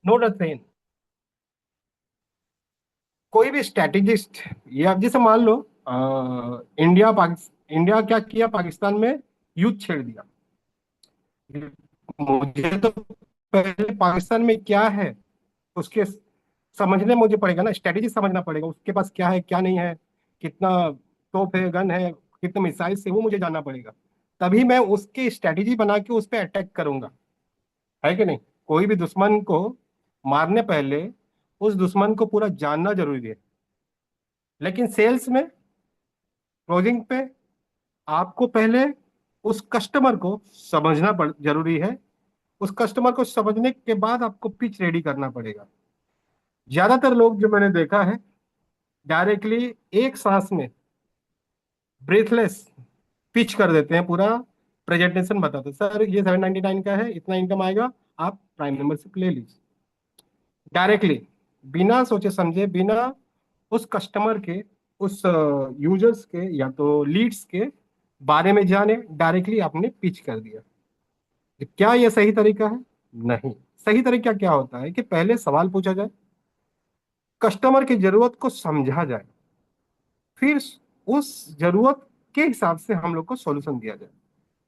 No डर। कोई भी स्ट्रेटेजिस्ट, या जैसे मान लो इंडिया क्या किया, पाकिस्तान में युद्ध छेड़ दिया। मुझे तो पहले पाकिस्तान में क्या है उसके समझने मुझे पड़ेगा ना, स्ट्रेटेजी समझना पड़ेगा, उसके पास क्या है क्या नहीं है, कितना तोप है, गन है, कितने मिसाइल से, वो मुझे जानना पड़ेगा। तभी मैं उसकी स्ट्रेटेजी बना के उस पर अटैक करूंगा, है कि नहीं। कोई भी दुश्मन को मारने पहले उस दुश्मन को पूरा जानना जरूरी है। लेकिन सेल्स में, क्लोजिंग पे, आपको पहले उस कस्टमर को समझना पड़ जरूरी है। उस कस्टमर को समझने के बाद आपको पिच रेडी करना पड़ेगा। ज्यादातर लोग जो मैंने देखा है, डायरेक्टली एक सांस में ब्रेथलेस पिच कर देते हैं, पूरा प्रेजेंटेशन बताते हैं, सर ये 799 का है, इतना इनकम आएगा, आप प्राइम मेंबरशिप ले लीजिए। डायरेक्टली, बिना सोचे समझे, बिना उस कस्टमर के, उस यूजर्स के या तो लीड्स के बारे में जाने, डायरेक्टली आपने पिच कर दिया। क्या यह सही तरीका है? नहीं। सही तरीका क्या होता है कि पहले सवाल पूछा जाए, कस्टमर की जरूरत को समझा जाए, फिर उस जरूरत के हिसाब से हम लोग को सॉल्यूशन दिया जाए।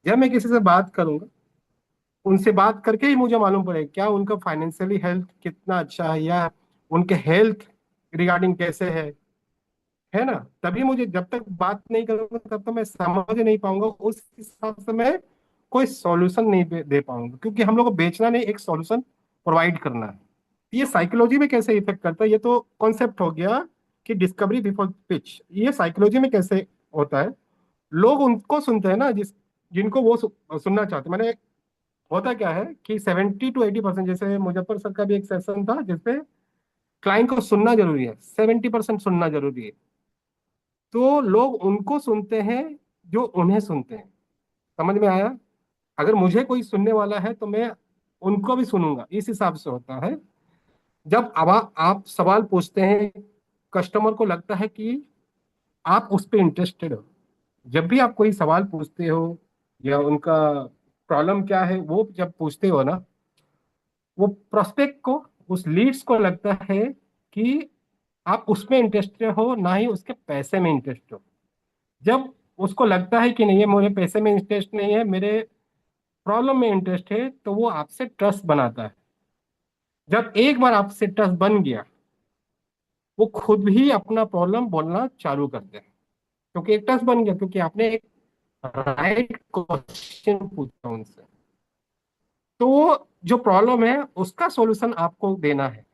जब मैं किसी से बात करूंगा, उनसे बात करके ही मुझे मालूम पड़ेगा क्या उनका फाइनेंशियली हेल्थ कितना अच्छा है, या उनके हेल्थ रिगार्डिंग कैसे है ना। तभी मुझे, जब तक बात नहीं करूंगा तब तक मैं समझ नहीं पाऊंगा, उस हिसाब से मैं कोई सॉल्यूशन नहीं दे पाऊंगा, क्योंकि हम लोग को बेचना नहीं, एक सॉल्यूशन प्रोवाइड करना है। ये साइकोलॉजी में कैसे इफेक्ट करता है, ये तो कॉन्सेप्ट हो गया कि डिस्कवरी बिफोर पिच। ये साइकोलॉजी में कैसे होता है, लोग उनको सुनते हैं ना जिनको वो सुनना चाहते हैं। मैंने, होता क्या है कि 70 to 80%, जैसे मुजफ्फर सर का भी एक सेशन था जिसपे क्लाइंट को सुनना जरूरी है, 70% सुनना जरूरी है। तो लोग उनको सुनते हैं जो उन्हें सुनते हैं। समझ में आया? अगर मुझे कोई सुनने वाला है तो मैं उनको भी सुनूंगा, इस हिसाब से होता है। जब अब आप सवाल पूछते हैं, कस्टमर को लगता है कि आप उस पर इंटरेस्टेड हो। जब भी आप कोई सवाल पूछते हो या उनका प्रॉब्लम क्या है वो जब पूछते हो ना, वो प्रोस्पेक्ट को, उस लीड्स को लगता है कि आप उसमें इंटरेस्टेड हो, ना ही उसके पैसे में इंटरेस्ट हो। जब उसको लगता है कि नहीं, ये मेरे पैसे में इंटरेस्ट नहीं है, मेरे प्रॉब्लम में इंटरेस्ट है, तो वो आपसे ट्रस्ट बनाता है। जब एक बार आपसे ट्रस्ट बन गया, वो खुद ही अपना प्रॉब्लम बोलना चालू करते हैं, क्योंकि एक ट्रस्ट बन गया, क्योंकि आपने एक राइट क्वेश्चन पूछा उनसे। तो वो जो प्रॉब्लम है उसका सॉल्यूशन आपको देना है,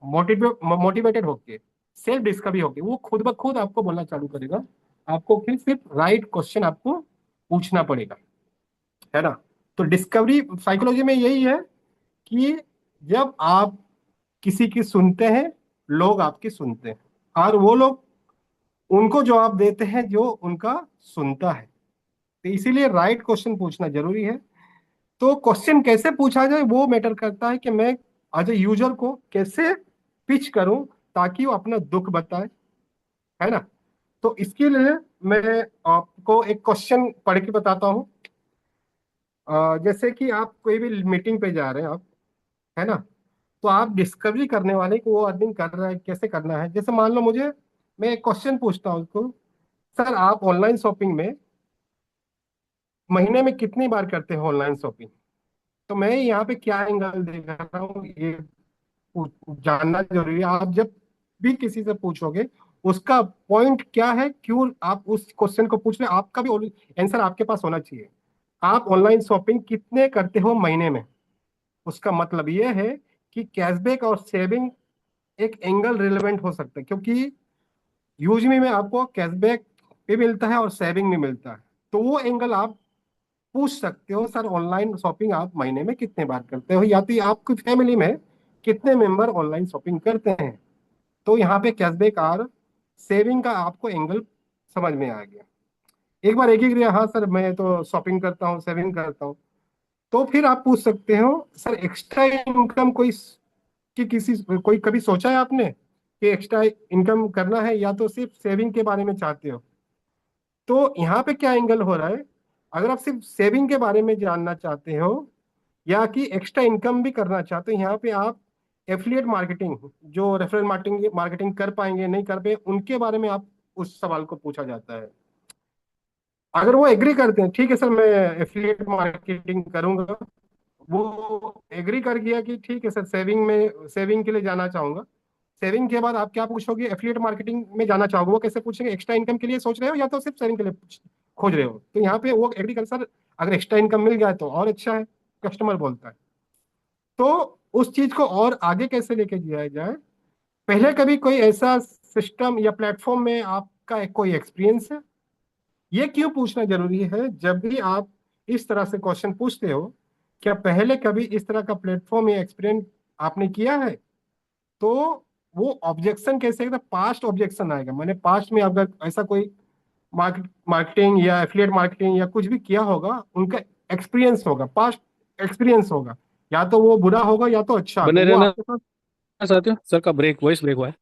मोटिवेटेड होके, सेल्फ डिस्कवरी होके, वो खुद ब खुद आपको बोलना चालू करेगा। आपको फिर सिर्फ राइट क्वेश्चन आपको पूछना पड़ेगा, है ना। तो डिस्कवरी साइकोलॉजी में यही है कि जब आप किसी की सुनते हैं, लोग आपकी सुनते हैं, और वो लोग उनको जवाब देते हैं जो उनका सुनता है। तो इसीलिए राइट क्वेश्चन पूछना जरूरी है। तो क्वेश्चन कैसे पूछा जाए वो मैटर करता है कि मैं एज ए यूजर को कैसे पिच करूं ताकि वो अपना दुख बताए, है ना। तो इसके लिए मैं आपको एक क्वेश्चन पढ़ के बताता हूं। जैसे कि आप कोई भी मीटिंग पे जा रहे हैं आप, है ना, तो आप डिस्कवरी करने वाले को वो अर्निंग कर रहा है कैसे करना है। जैसे मान लो मुझे, मैं एक क्वेश्चन पूछता हूँ उसको, सर आप ऑनलाइन शॉपिंग में महीने में कितनी बार करते हो ऑनलाइन शॉपिंग। तो मैं यहाँ पे क्या एंगल देख रहा हूँ, ये जानना जरूरी है। आप जब भी किसी से पूछोगे, उसका पॉइंट क्या है, क्यों आप उस क्वेश्चन को पूछ रहे हैं, आपका भी आंसर आपके पास होना चाहिए। आप ऑनलाइन शॉपिंग कितने करते हो महीने में, उसका मतलब ये है कि कैशबैक और सेविंग एक एंगल रिलेवेंट हो सकता है, क्योंकि यूजली में आपको कैशबैक भी मिलता है और सेविंग भी मिलता है। तो वो एंगल आप पूछ सकते हो, सर ऑनलाइन शॉपिंग आप महीने में कितने बार करते हो, या तो आपकी फैमिली में कितने मेंबर ऑनलाइन शॉपिंग करते हैं। तो यहाँ पे कैशबैक और सेविंग का आपको एंगल समझ में आ गया। एक बार एक ही क्रिया, हाँ सर मैं तो शॉपिंग करता हूँ, सेविंग करता हूँ। तो फिर आप पूछ सकते हो, सर एक्स्ट्रा इनकम कोई, कि किसी कोई कभी सोचा है आपने कि एक्स्ट्रा इनकम करना है, या तो सिर्फ सेविंग के बारे में चाहते हो। तो यहाँ पे क्या एंगल हो रहा है, अगर आप सिर्फ सेविंग के बारे में जानना चाहते हो या कि एक्स्ट्रा इनकम भी करना चाहते हो, यहाँ पे आप एफिलिएट मार्केटिंग, जो रेफरल मार्केटिंग मार्केटिंग कर पाएंगे नहीं कर पाए उनके बारे में आप उस सवाल को पूछा जाता है। अगर वो एग्री करते हैं ठीक है सर मैं एफिलिएट मार्केटिंग करूंगा, वो एग्री कर गया कि ठीक है सर सेविंग के लिए जाना चाहूंगा। सेविंग के बाद आप क्या पूछोगे, एफिलिएट मार्केटिंग में जाना चाहोगे, वो कैसे पूछेंगे, एक्स्ट्रा इनकम के लिए सोच रहे हो या तो सिर्फ सेविंग के लिए खोज रहे हो, तो यहाँ पे वो एग्री कर सर अगर एक्स्ट्रा इनकम मिल गया तो और अच्छा है, कस्टमर बोलता है। तो उस चीज को और आगे कैसे लेके जाया जाए, पहले कभी कोई ऐसा सिस्टम या प्लेटफॉर्म में आपका कोई एक्सपीरियंस है, ये क्यों पूछना जरूरी है जब भी आप इस तरह से क्वेश्चन पूछते हो, क्या पहले कभी इस तरह का प्लेटफॉर्म या एक्सपीरियंस आपने किया है। तो वो ऑब्जेक्शन कैसे, पास्ट ऑब्जेक्शन आएगा, मैंने पास्ट में अगर ऐसा कोई मार्केटिंग या एफिलिएट मार्केटिंग या कुछ भी किया होगा, उनका एक्सपीरियंस होगा, पास्ट एक्सपीरियंस होगा, या तो वो बुरा होगा या तो अच्छा, तो बने वो रहना आपके पास। चाहते हो सर? का ब्रेक, वॉइस ब्रेक हुआ है।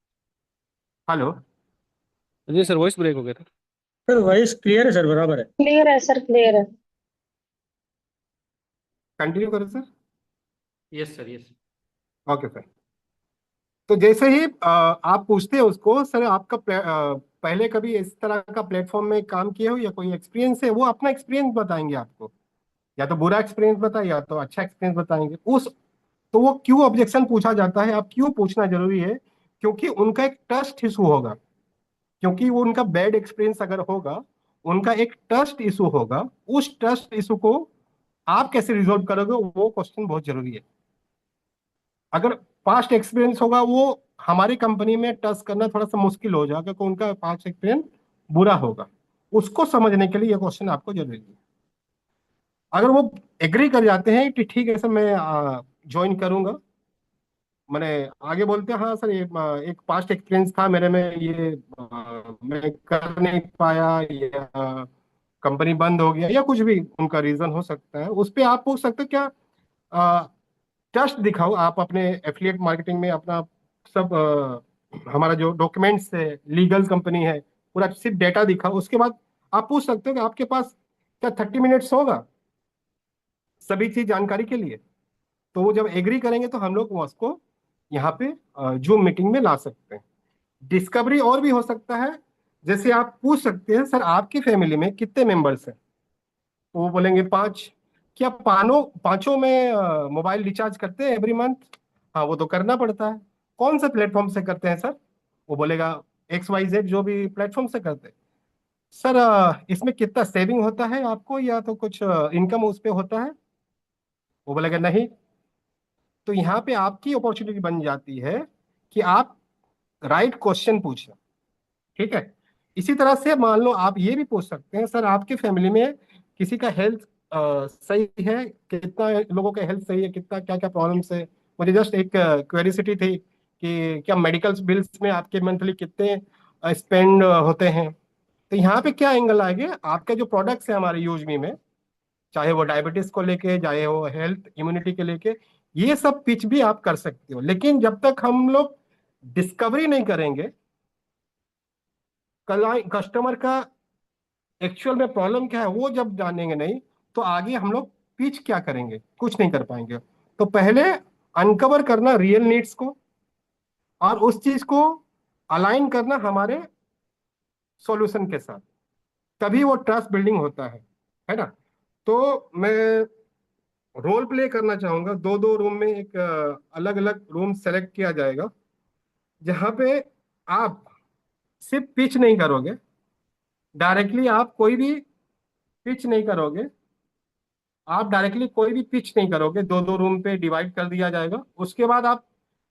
हेलो। जी सर, वॉइस ब्रेक हो गया था। सर वॉइस क्लियर है सर, बराबर है। क्लियर है सर, क्लियर है। कंटिन्यू करो sir. Yes sir, yes. Okay sir. तो जैसे ही आप पूछते हो उसको सर आपका पहले कभी इस तरह का प्लेटफॉर्म में काम किए हो या कोई एक्सपीरियंस है, वो अपना एक्सपीरियंस बताएंगे आपको, या तो बुरा एक्सपीरियंस बताए या तो अच्छा एक्सपीरियंस बताएंगे उस। तो वो क्यों ऑब्जेक्शन पूछा जाता है, आप क्यों पूछना जरूरी है, क्योंकि उनका एक ट्रस्ट इशू होगा, क्योंकि वो उनका बैड एक्सपीरियंस अगर होगा, उनका एक ट्रस्ट इशू होगा, उस ट्रस्ट इशू को आप कैसे रिजोल्व करोगे, वो क्वेश्चन बहुत जरूरी है। अगर पास्ट एक्सपीरियंस होगा, वो हमारी कंपनी में टच करना थोड़ा सा मुश्किल हो जाएगा क्योंकि उनका पास्ट एक्सपीरियंस बुरा होगा, उसको समझने के लिए ये क्वेश्चन आपको जरूरी है। अगर वो एग्री कर जाते हैं कि ठीक है सर मैं ज्वाइन करूंगा, मैंने आगे बोलते हैं हाँ सर ये एक पास्ट एक्सपीरियंस था मेरे में, ये मैं कर नहीं पाया या कंपनी बंद हो गया या कुछ भी उनका रीजन हो सकता है, उस पे आप पूछ सकते हो क्या ट्रस्ट दिखाओ आप अपने एफिलिएट मार्केटिंग में अपना सब हमारा जो डॉक्यूमेंट्स है, लीगल कंपनी है, पूरा सिर्फ डेटा दिखाओ, उसके बाद आप पूछ सकते हो कि आपके पास क्या 30 मिनट्स होगा सभी चीज जानकारी के लिए। तो वो जब एग्री करेंगे तो हम लोग उसको यहाँ पे जूम मीटिंग में ला सकते हैं। डिस्कवरी और भी हो सकता है, जैसे आप पूछ सकते हैं सर आपकी फैमिली में कितने मेंबर्स हैं, तो वो बोलेंगे 5। क्या पांचों में मोबाइल रिचार्ज करते हैं एवरी मंथ, हाँ वो तो करना पड़ता है। कौन से प्लेटफॉर्म से करते हैं सर, वो बोलेगा XYZ जो भी प्लेटफॉर्म से करते हैं। सर इसमें कितना सेविंग होता है आपको या तो कुछ इनकम उस पे होता है, वो बोलेगा नहीं। तो यहाँ पे आपकी अपॉर्चुनिटी बन जाती है कि आप राइट क्वेश्चन पूछें, ठीक है। इसी तरह से मान लो आप ये भी पूछ सकते हैं सर आपकी फैमिली में किसी का हेल्थ सही है, कितना लोगों का हेल्थ सही है, कितना क्या क्या प्रॉब्लम्स है। मुझे जस्ट एक क्वेरियोसिटी थी कि क्या मेडिकल बिल्स में आपके मंथली कितने स्पेंड होते हैं। तो यहाँ पे क्या एंगल आएंगे, आपके जो प्रोडक्ट्स है हमारे यूजमी में, चाहे वो डायबिटीज को लेके चाहे वो हेल्थ इम्यूनिटी के लेके, ये सब पिच भी आप कर सकते हो। लेकिन जब तक हम लोग डिस्कवरी नहीं करेंगे कस्टमर का एक्चुअल में प्रॉब्लम क्या है वो जब जानेंगे नहीं, तो आगे हम लोग पिच क्या करेंगे, कुछ नहीं कर पाएंगे। तो पहले अनकवर करना रियल नीड्स को और उस चीज को अलाइन करना हमारे सॉल्यूशन के साथ, तभी वो ट्रस्ट बिल्डिंग होता है ना। तो मैं रोल प्ले करना चाहूंगा, दो दो रूम में एक अलग अलग रूम सेलेक्ट किया जाएगा, जहां पे आप सिर्फ पिच नहीं करोगे, डायरेक्टली आप कोई भी पिच नहीं करोगे, आप डायरेक्टली कोई भी पिच नहीं करोगे, दो दो रूम पे डिवाइड कर दिया जाएगा। उसके बाद आप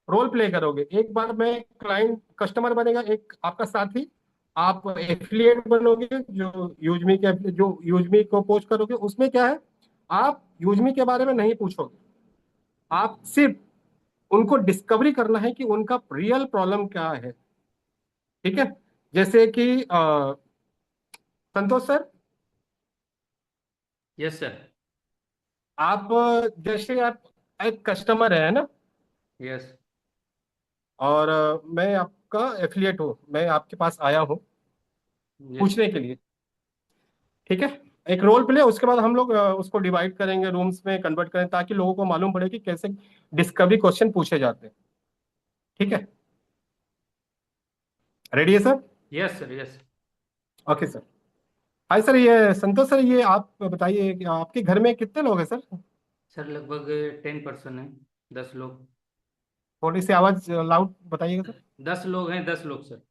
रोल प्ले करोगे, एक बार मैं क्लाइंट कस्टमर बनेगा एक आपका साथी, आप एफिलिएट बनोगे जो यूजमी को पोस्ट करोगे, उसमें क्या है आप यूजमी के बारे में नहीं पूछोगे, आप सिर्फ उनको डिस्कवरी करना है कि उनका रियल प्रॉब्लम क्या है, ठीक है। जैसे कि संतोष सर, यस सर। आप जैसे आप एक कस्टमर है ना, यस। और मैं आपका एफिलिएट हूँ, मैं आपके पास आया हूँ यस। पूछने के लिए, ठीक है। एक रोल प्ले, उसके बाद हम लोग उसको डिवाइड करेंगे, रूम्स में कन्वर्ट करें ताकि लोगों को मालूम पड़े कि कैसे डिस्कवरी क्वेश्चन पूछे जाते हैं। ठीक है, रेडी है sir? Yes sir yes. Okay sir. Hi sir, ये संतोष सर, ये आप बताइए कि आपके घर में कितने लोग हैं सर? सर लगभग 10% है, 10 लोग। थोड़ी सी आवाज लाउड बताइएगा सर। 10 लोग हैं, 10 लोग सर।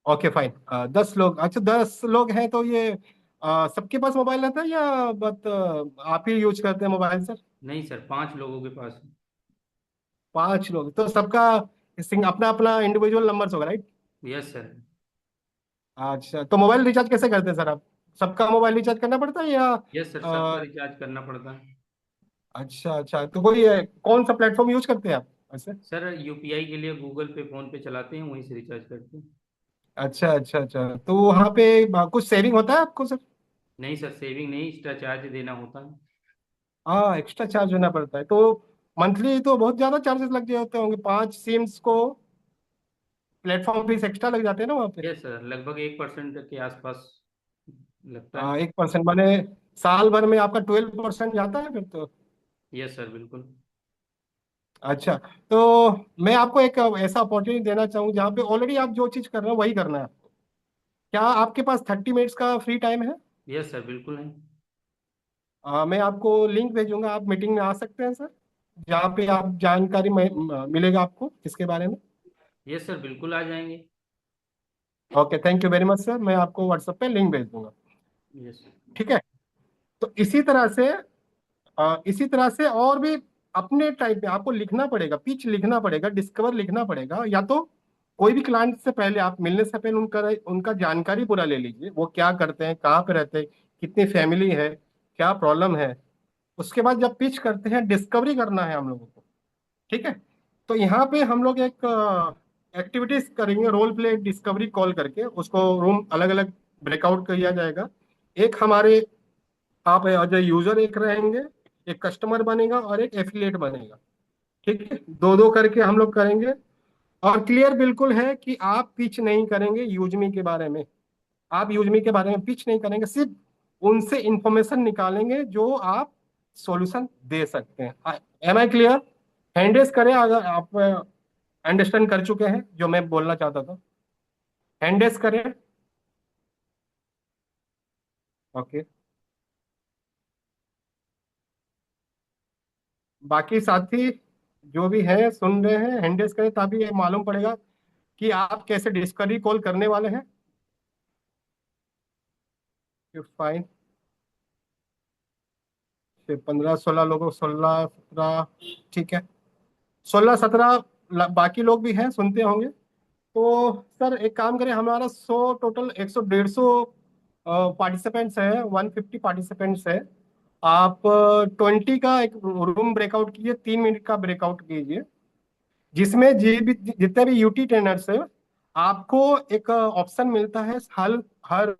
ओके फाइन, 10 लोग, अच्छा 10 लोग हैं तो ये सबके पास मोबाइल रहता है या बस आप ही यूज करते हैं मोबाइल सर? नहीं सर, 5 लोगों के पास है। 5 लोग तो सबका अपना अपना इंडिविजुअल नंबर होगा, राइट? Yes sir. अच्छा, तो मोबाइल रिचार्ज कैसे करते हैं सर आप? सबका मोबाइल रिचार्ज करना पड़ता है या यस सर, सबका रिचार्ज करना पड़ता है। अच्छा अच्छा, तो कोई कौन सा प्लेटफॉर्म यूज करते हैं आप वैसे? सर यूपीआई के लिए गूगल पे, फोन पे चलाते हैं, वहीं से रिचार्ज करते हैं। अच्छा अच्छा अच्छा, तो वहाँ पे कुछ सेविंग होता है आपको सर? नहीं सर, सेविंग नहीं, एक्स्ट्रा चार्ज देना होता है। हाँ, एक्स्ट्रा चार्ज देना पड़ता है तो मंथली तो बहुत ज्यादा चार्जेस लग गए होते होंगे, 5 सिम्स को प्लेटफॉर्म फीस एक्स्ट्रा लग जाते हैं ना वहाँ पे। यस सर, लगभग 1% के आसपास लगता है। 1% माने साल भर में आपका 12% जाता है फिर तो। यस सर बिल्कुल। अच्छा, तो मैं आपको एक ऐसा अपॉर्चुनिटी देना चाहूँ जहाँ पे ऑलरेडी आप जो चीज कर रहे हो वही करना है। क्या आपके पास 30 मिनट्स का फ्री टाइम है? यस सर बिल्कुल है। मैं आपको लिंक भेजूंगा, आप मीटिंग में आ सकते हैं सर, जहाँ पे आप जानकारी मिलेगा आपको इसके बारे में। यस सर बिल्कुल आ जाएंगे। Okay, thank you very much sir, मैं आपको व्हाट्सएप पे लिंक भेज दूंगा। यस। ठीक है, तो इसी तरह से और भी अपने टाइप में आपको लिखना पड़ेगा, पिच लिखना पड़ेगा, डिस्कवर लिखना पड़ेगा, या तो कोई भी क्लाइंट से पहले आप मिलने से पहले उनका उनका जानकारी पूरा ले लीजिए, वो क्या करते हैं, कहाँ पे रहते हैं, कितनी फैमिली है, क्या प्रॉब्लम है। उसके बाद जब पिच करते हैं, डिस्कवरी करना है हम लोगों को। ठीक है, तो यहाँ पे हम लोग एक एक्टिविटीज करेंगे, रोल प्ले डिस्कवरी कॉल करके, उसको रूम अलग अलग ब्रेकआउट किया जाएगा। एक हमारे आप एज ए यूजर एक रहेंगे, एक कस्टमर बनेगा और एक एफिलिएट बनेगा। ठीक है, दो दो करके हम लोग करेंगे। और क्लियर बिल्कुल है कि आप पिच नहीं करेंगे यूजमी के बारे में, आप यूजमी के बारे में पिच नहीं करेंगे, सिर्फ उनसे इंफॉर्मेशन निकालेंगे जो आप सॉल्यूशन दे सकते हैं। Am I clear? Hand raise करें अगर आप अंडरस्टैंड कर चुके हैं जो मैं बोलना चाहता था। हैंड रेस करें। ओके, बाकी साथी जो भी हैं सुन रहे हैं, हैंड रेस करें तभी ये मालूम पड़ेगा कि आप कैसे डिस्कवरी कॉल करने वाले हैं। फाइन, 15 16 लोगों, 16 17, ठीक है, 16 17 बाकी लोग भी हैं, सुनते होंगे। तो सर एक काम करें, हमारा 100 टोटल 100 150 पार्टिसिपेंट्स है, 150 पार्टिसिपेंट्स है। आप 20 का एक रूम ब्रेकआउट कीजिए, 3 मिनट का ब्रेकआउट कीजिए, जिसमें जितने भी यूटी ट्रेनर्स है, आपको एक ऑप्शन मिलता है हर हर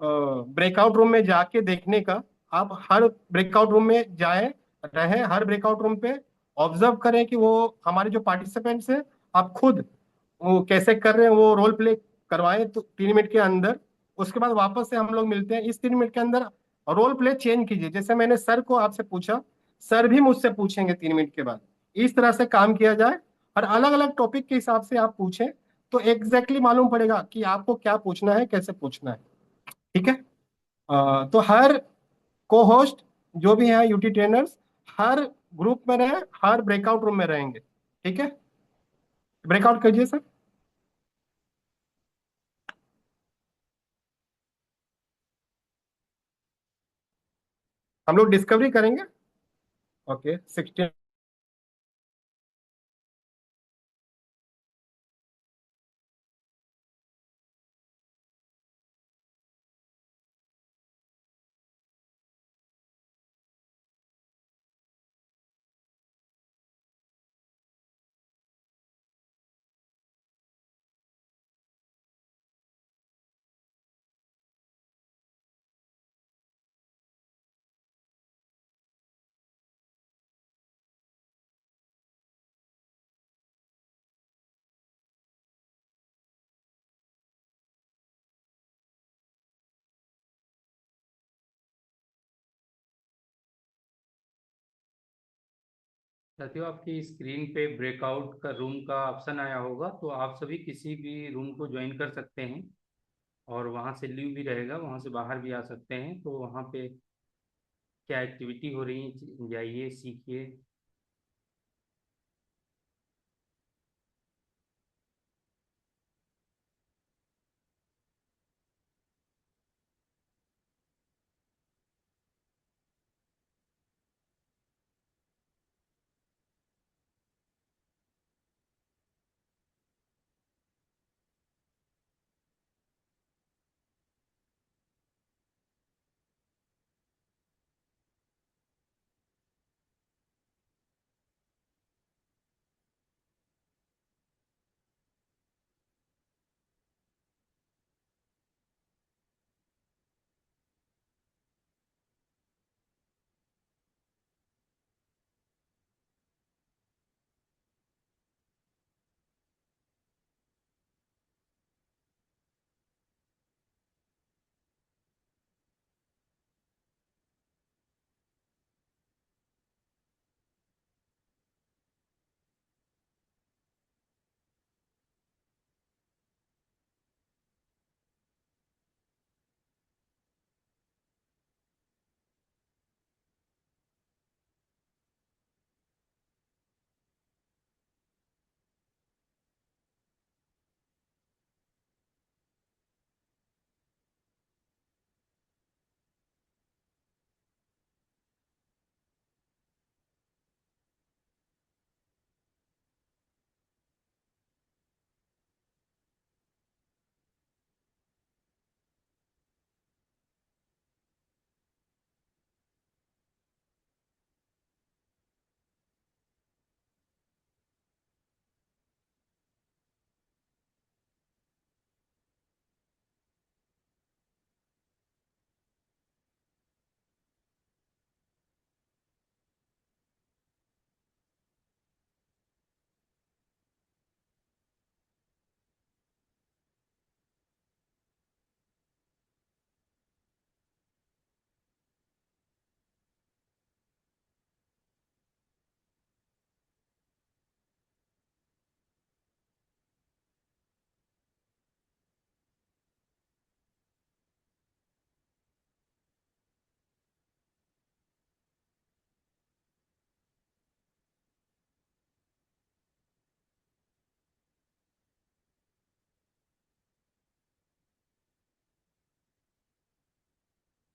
ब्रेकआउट रूम में जाके देखने का। आप हर ब्रेकआउट रूम में जाएं, रहें हर ब्रेकआउट रूम पे, ऑब्जर्व करें कि वो हमारे जो पार्टिसिपेंट्स हैं, आप खुद वो कैसे कर रहे हैं, वो रोल प्ले करवाएं तो 3 मिनट के अंदर। उसके बाद वापस से हम लोग मिलते हैं, इस 3 मिनट के अंदर रोल प्ले चेंज कीजिए, जैसे मैंने सर को आपसे पूछा, सर भी मुझसे पूछेंगे 3 मिनट के बाद। इस तरह से काम किया जाए और अलग अलग टॉपिक के हिसाब से आप पूछें, तो एग्जैक्टली मालूम पड़ेगा कि आपको क्या पूछना है, कैसे पूछना है। ठीक है, तो हर को होस्ट जो भी है यूटी ट्रेनर्स हर ग्रुप में रहे, हर ब्रेकआउट रूम में रहेंगे। ठीक है, ब्रेकआउट कीजिए सर। हम लोग डिस्कवरी करेंगे। ओके, 16 साथियों, आपकी स्क्रीन पे ब्रेकआउट का रूम का ऑप्शन आया होगा, तो आप सभी किसी भी रूम को ज्वाइन कर सकते हैं और वहाँ से लीव भी रहेगा, वहाँ से बाहर भी आ सकते हैं। तो वहाँ पे क्या एक्टिविटी हो रही है, जाइए सीखिए।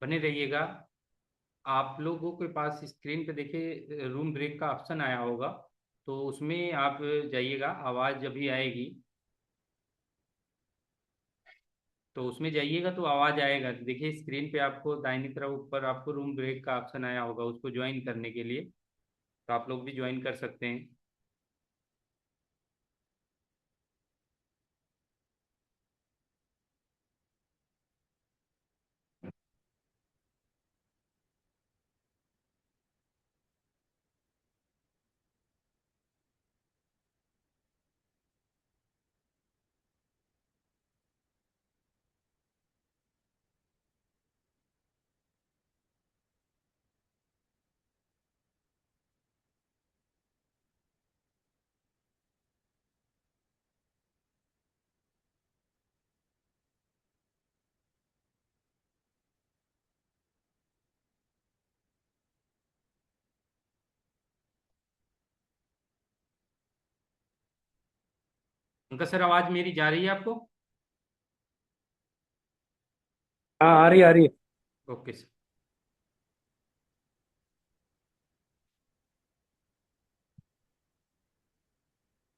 बने रहिएगा। आप लोगों के पास स्क्रीन पे देखिए रूम ब्रेक का ऑप्शन आया होगा, तो उसमें आप जाइएगा। आवाज़ जब भी आएगी तो उसमें जाइएगा तो आवाज़ आएगा। देखिए स्क्रीन पे आपको दाहिनी तरफ ऊपर आपको रूम ब्रेक का ऑप्शन आया होगा, उसको ज्वाइन करने के लिए। तो आप लोग भी ज्वाइन कर सकते हैं। उनका सर, आवाज़ मेरी जा रही है आपको? हाँ, आ रही आ रही है। Okay sir.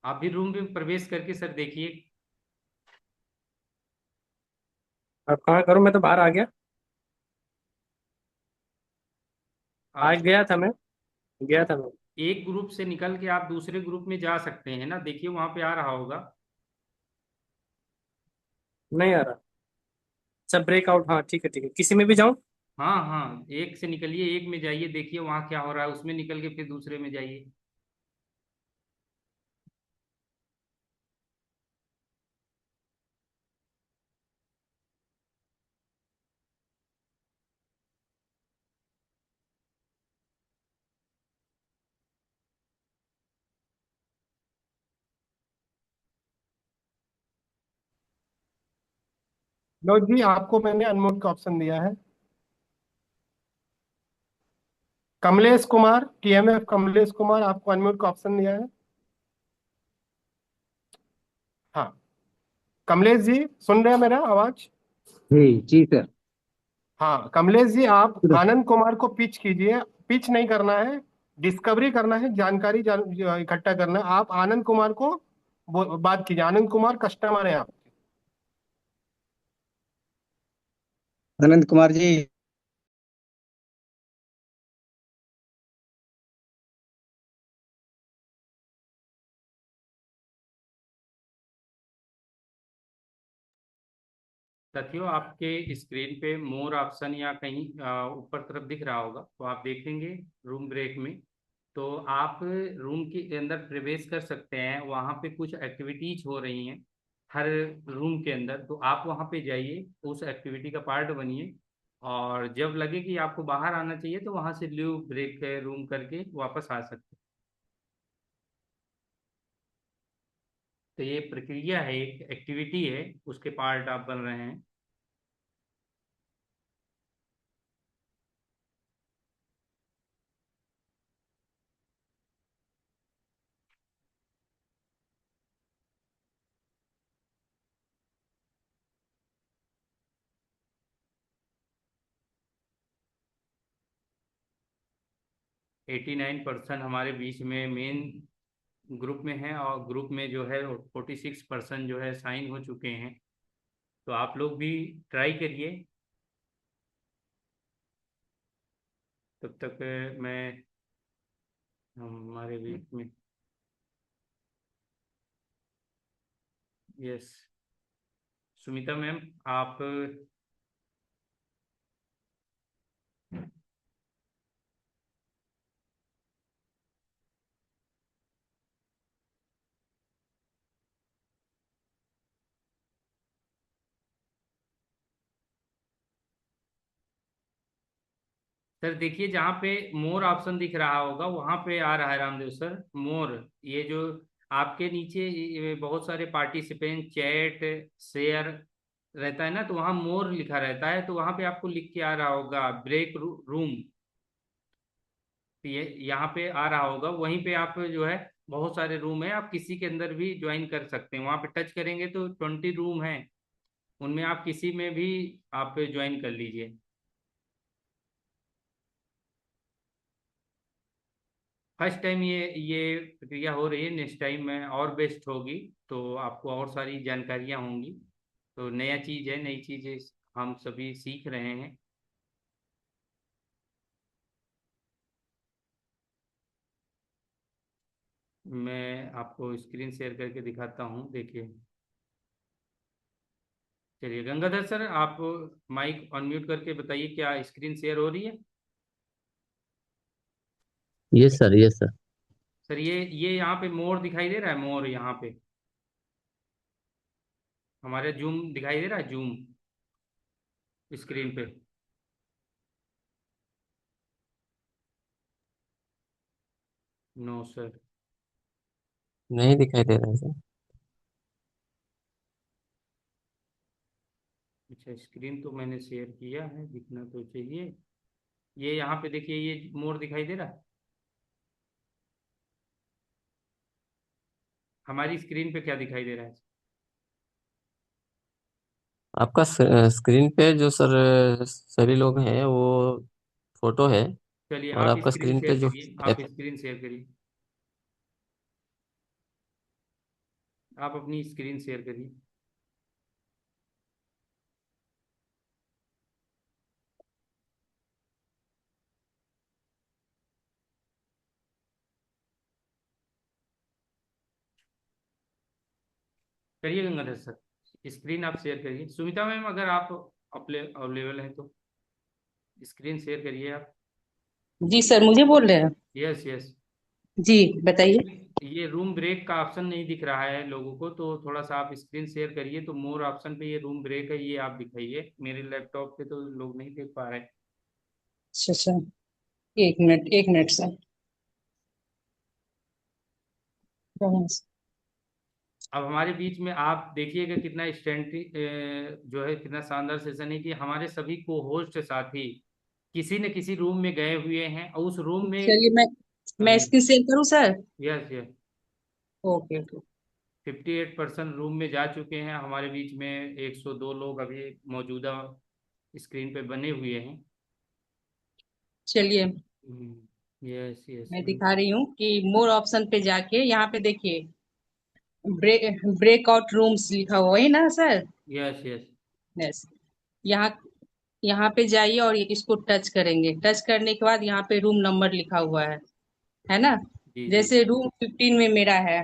आप भी रूम में प्रवेश करके सर देखिए। अब कहाँ करूँ, मैं तो बाहर आ गया। आप आज गया था मैं। गया था मैं। एक ग्रुप से निकल के आप दूसरे ग्रुप में जा सकते हैं ना, देखिए वहां पे आ रहा होगा। नहीं आ रहा। सब ब्रेकआउट, हाँ ठीक है ठीक है, किसी में भी जाऊँ? हाँ हाँ, एक से निकलिए, एक में जाइए, देखिए वहां क्या हो रहा है, उसमें निकल के फिर दूसरे में जाइए। लो जी, आपको मैंने अनम्यूट का ऑप्शन दिया है। कमलेश कुमार, TMF कमलेश कुमार, आपको अनम्यूट का ऑप्शन दिया है। हाँ, कमलेश जी सुन रहे हैं मेरा आवाज? जी जी सर। हाँ कमलेश जी, आप आनंद कुमार को पिच कीजिए। पिच नहीं करना है, डिस्कवरी करना है, जानकारी इकट्ठा करना है। आप आनंद कुमार को बात कीजिए। आनंद कुमार कस्टमर है आप। आनंद कुमार जी। साथियों, आपके स्क्रीन पे मोर ऑप्शन या कहीं ऊपर तरफ दिख रहा होगा, तो आप देखेंगे रूम ब्रेक में। तो आप रूम के अंदर प्रवेश कर सकते हैं। वहाँ पे कुछ एक्टिविटीज हो रही हैं हर रूम के अंदर, तो आप वहाँ पे जाइए, उस एक्टिविटी का पार्ट बनिए। और जब लगे कि आपको बाहर आना चाहिए तो वहाँ से लीव ब्रेक रूम करके वापस आ सकते हैं। तो ये प्रक्रिया है, एक एक्टिविटी है, उसके पार्ट आप बन रहे हैं। 89% हमारे बीच में मेन ग्रुप में है, और ग्रुप में जो है 46% जो है साइन हो चुके हैं। तो आप लोग भी ट्राई करिए। तब तक मैं हमारे बीच में, यस, सुमिता मैम, आप सर देखिए, जहाँ पे मोर ऑप्शन दिख रहा होगा वहाँ पे आ रहा है रामदेव सर मोर। ये जो आपके नीचे ये बहुत सारे पार्टिसिपेंट चैट शेयर रहता है ना, तो वहाँ मोर लिखा रहता है, तो वहाँ पे आपको लिख के आ रहा होगा ब्रेक रूम। ये यहाँ पे आ रहा होगा, वहीं पे आप जो है बहुत सारे रूम है, आप किसी के अंदर भी ज्वाइन कर सकते हैं। वहाँ पे टच करेंगे तो 20 रूम है, उनमें आप किसी में भी आप ज्वाइन कर लीजिए। फर्स्ट टाइम ये प्रक्रिया हो रही है, नेक्स्ट टाइम में और बेस्ट होगी, तो आपको और सारी जानकारियाँ होंगी। तो नया चीज़ है, नई चीज़ें हम सभी सीख रहे हैं। मैं आपको स्क्रीन शेयर करके दिखाता हूँ, देखिए। चलिए गंगाधर सर, आप माइक अनम्यूट करके बताइए, क्या स्क्रीन शेयर हो रही है? Yes sir, yes sir. Sir ये यहाँ पे मोर दिखाई दे रहा है, मोर यहाँ पे हमारे जूम दिखाई दे रहा है, जूम स्क्रीन पे। No sir. नहीं दिखाई दे रहा है सर। अच्छा, स्क्रीन तो मैंने शेयर किया है, दिखना तो चाहिए। ये यहाँ पे देखिए, ये मोर दिखाई दे रहा है हमारी स्क्रीन पे, क्या दिखाई दे रहा है? आपका स्क्रीन पे जो सर सभी लोग हैं वो फोटो है। चलिए और आप आपका स्क्रीन स्क्रीन पे शेयर जो करिए, आप स्क्रीन शेयर करिए, आप अपनी स्क्रीन शेयर करिए। करिए गंगाधर सर, स्क्रीन आप शेयर करिए। सुमिता मैम, अगर आप अवेलेबल हैं तो स्क्रीन शेयर करिए आप। जी सर, मुझे बोल रहे हैं? Yes yes. जी बताइए। ये रूम ब्रेक का ऑप्शन नहीं दिख रहा है लोगों को, तो थोड़ा सा आप स्क्रीन शेयर करिए, तो मोर ऑप्शन पे ये रूम ब्रेक है, ये आप दिखाइए। मेरे लैपटॉप पे तो लोग नहीं देख पा रहे। अच्छा अच्छा, एक मिनट सर। अब हमारे बीच में आप देखिएगा कितना स्टैंड जो है, कितना शानदार सेशन है कि हमारे सभी को होस्ट साथी किसी न किसी रूम में गए हुए हैं और उस रूम में चलिए मैं अभी, स्क्रीन शेयर करूँ sir? Yes yes, okay okay. 58% room में जा चुके हैं। हमारे बीच में 102 लोग अभी मौजूदा स्क्रीन पे बने हुए हैं। चलिए यस यस मैं दिखा रही हूँ कि मोर ऑप्शन पे जाके यहाँ पे देखिए, ब्रेकआउट रूम्स लिखा हुआ है ना सर? Yes yes. यस। यहाँ यहाँ पे जाइए और इसको टच करेंगे। टच करने के बाद यहाँ पे रूम नंबर लिखा हुआ है ना? जी जी। जैसे रूम 15 में मेरा है।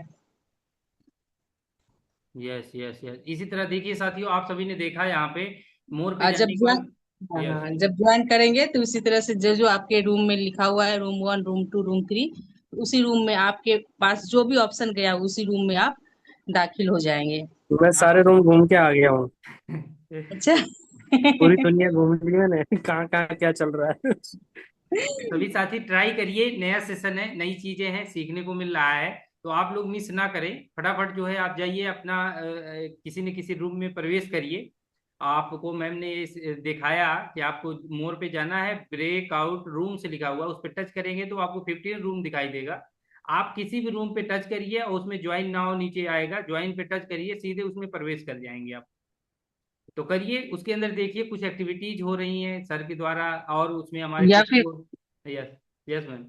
यस यस यस, इसी तरह देखिए साथियों, आप सभी ने देखा यहाँ पे मोर पे और जब जाने के ज्वाइन बाद। यस। हाँ, जब ज्वाइन करेंगे तो इसी तरह से जो जो आपके रूम में लिखा हुआ है, रूम 1, रूम 2, रूम 3, उसी रूम में आपके पास जो भी ऑप्शन गया उसी रूम में आप दाखिल हो जाएंगे। मैं सारे रूम घूम के आ गया हूँ। अच्छा। पूरी दुनिया घूम ली मैंने। कहाँ कहाँ क्या चल रहा है। सभी साथी ट्राई करिए, नया सेशन है, नई चीजें हैं, सीखने को मिल रहा है। तो आप लोग मिस ना करें, फटाफट जो है आप जाइए अपना किसी न किसी रूम में प्रवेश करिए। आपको मैम ने दिखाया कि आपको मोर पे जाना है, ब्रेकआउट रूम से लिखा हुआ, उस पर टच करेंगे तो आपको 15 रूम दिखाई देगा। आप किसी भी रूम पे टच करिए और उसमें ज्वाइन नाउ नीचे आएगा, ज्वाइन पे टच करिए, सीधे उसमें प्रवेश कर जाएंगे आप। तो करिए, उसके अंदर देखिए कुछ एक्टिविटीज हो रही हैं सर के द्वारा, और उसमें हमारे या कुछ फिर लोग। Yes yes ma'am.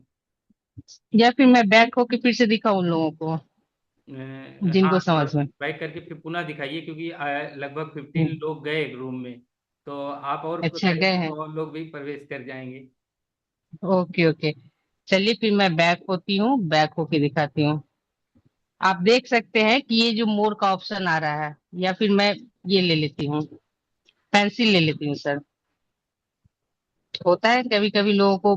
मैं बैक होके फिर से दिखाऊं उन लोगों को हाँ, जिनको थोड़ा समझ में। बैक करके फिर पुनः दिखाइए, क्योंकि लगभग 15 हम्म, लोग गए रूम में। तो आप और अच्छा गए करेंगे हैं। तो और लोग भी प्रवेश कर जाएंगे। Okay okay. चलिए फिर मैं बैक होती हूँ, बैक होके दिखाती हूँ। आप देख सकते हैं कि ये जो मोर का ऑप्शन आ रहा है, या फिर मैं ये ले लेती हूँ, पेंसिल ले लेती हूँ सर। होता है कभी कभी लोगों को।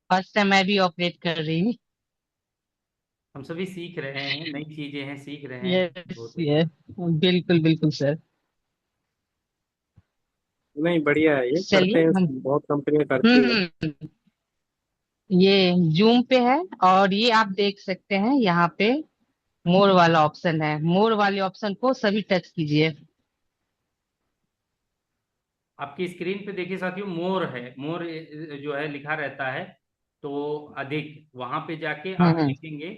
फर्स्ट टाइम मैं भी ऑपरेट कर रही हूँ। हम सभी सीख रहे हैं, नई चीजें हैं, सीख रहे हैं। यस बहुत ही। यस, बिल्कुल बिल्कुल सर। नहीं, बढ़िया है, ये करते चलिए हैं, हम बहुत कंपनियां करती है। हम्म, ये जूम पे है। और ये आप देख सकते हैं यहाँ पे मोर वाला ऑप्शन है। मोर वाले ऑप्शन को सभी टच कीजिए। आपकी स्क्रीन पे देखिए साथियों, मोर है, मोर जो है लिखा रहता है। तो अधिक वहां पे जाके आप हम्म। देखेंगे।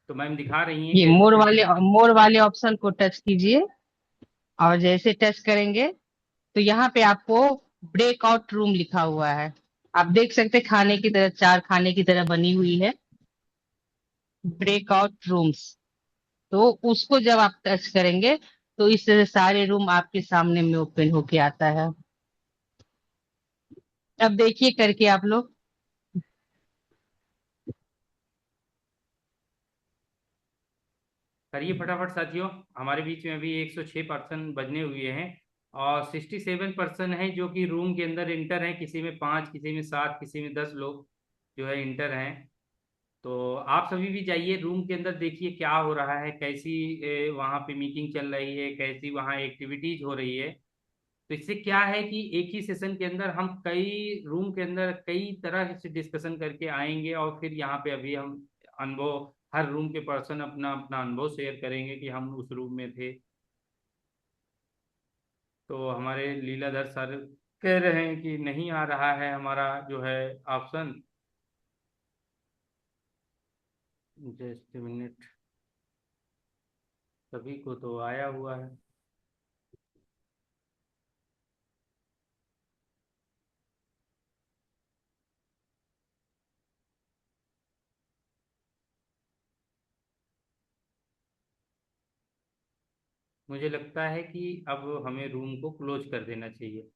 तो मैम दिखा रही हैं ये कैसे कैसे। मोर वाले ऑप्शन को टच कीजिए। और जैसे टच करेंगे तो यहाँ पे आपको ब्रेकआउट रूम लिखा हुआ है। आप देख सकते हैं खाने की तरह, चार खाने की तरह बनी हुई है, ब्रेकआउट रूम्स। तो उसको जब आप टच करेंगे तो इस तरह सारे रूम आपके सामने में ओपन होके आता है। अब देखिए करके आप लोग। करिए फटाफट साथियों। हमारे बीच में अभी 106% बजने हुए हैं, और 67% है जो कि रूम के अंदर इंटर है। किसी में 5, किसी में 7, किसी में 10 लोग जो है इंटर हैं। तो आप सभी भी जाइए रूम के अंदर, देखिए क्या हो रहा है, कैसी वहाँ पे मीटिंग चल रही है, कैसी वहाँ एक्टिविटीज हो रही है। तो इससे क्या है कि एक ही सेशन के अंदर हम कई रूम के अंदर कई तरह से डिस्कशन करके आएंगे, और फिर यहाँ पे अभी हम अनुभव, हर रूम के पर्सन अपना अपना अनुभव शेयर करेंगे कि हम उस रूम में थे। तो हमारे लीलाधर सर कह रहे हैं कि नहीं आ रहा है हमारा जो है ऑप्शन। जस्ट मिनट, सभी को तो आया हुआ है। मुझे लगता है कि अब हमें रूम को क्लोज कर देना चाहिए।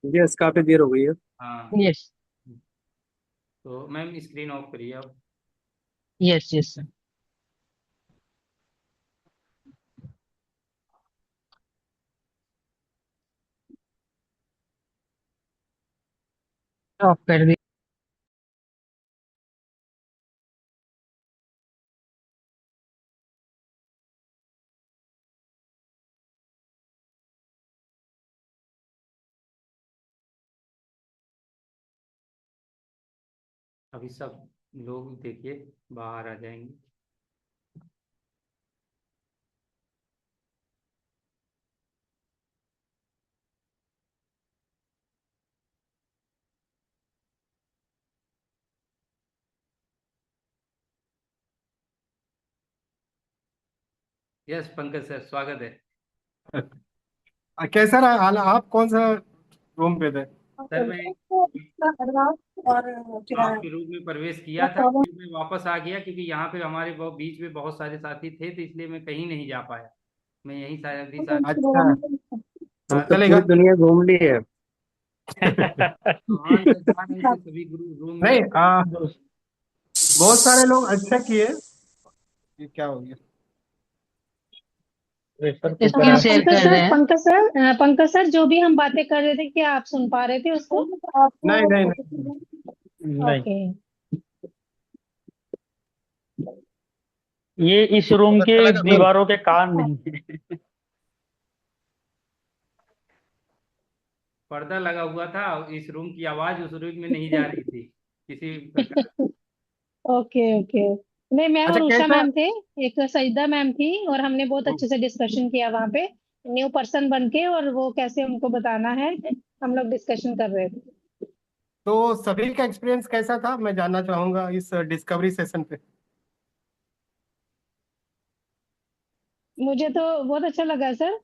यस, काफी देर हो गई है। हाँ। यस तो मैम स्क्रीन ऑफ करिए आप। Yes yes. ऑफ कर दी। अभी सब लोग देखिए बाहर आ जाएंगे। यस पंकज सर, स्वागत है। कैसा रहा हाल? आप कौन सा रूम पे थे? सर मैं आपके रूम में प्रवेश किया था, फिर मैं वापस आ गया क्योंकि यहाँ पे हमारे बीच में बहुत सारे साथी थे, तो इसलिए मैं कहीं नहीं जा पाया। मैं यहीं साथी साथी अच्छा, हम तो चलेगा। पूरी दुनिया घूम ली है। हाँ सर, जा रहे थे सभी रूम में। नहीं, बहुत सारे लोग अच्छा किए। ये क्या हो गया? प्रेशर कुकर स्क्रीन है। शेयर पंकज कर रहे सर, हैं। पंकज सर जो भी हम बातें कर रहे थे, क्या आप सुन पा रहे थे उसको? नहीं नहीं नहीं। नहीं, ओके। ये इस रूम अच्छा के लगा सर? दीवारों के कान नहीं है। पर्दा लगा हुआ था, इस रूम की आवाज उस रूम में नहीं जा रही थी किसी प्रकार। Okay okay. नहीं, मैं अच्छा, और उषा कैसा? मैम थे, एक सईदा मैम थी, और हमने बहुत अच्छे से डिस्कशन किया वहाँ पे, न्यू पर्सन बन के, और वो कैसे उनको बताना है, हम लोग डिस्कशन कर रहे थे। तो सभी का एक्सपीरियंस कैसा था, मैं जानना चाहूंगा इस डिस्कवरी सेशन पे। मुझे तो बहुत अच्छा लगा सर,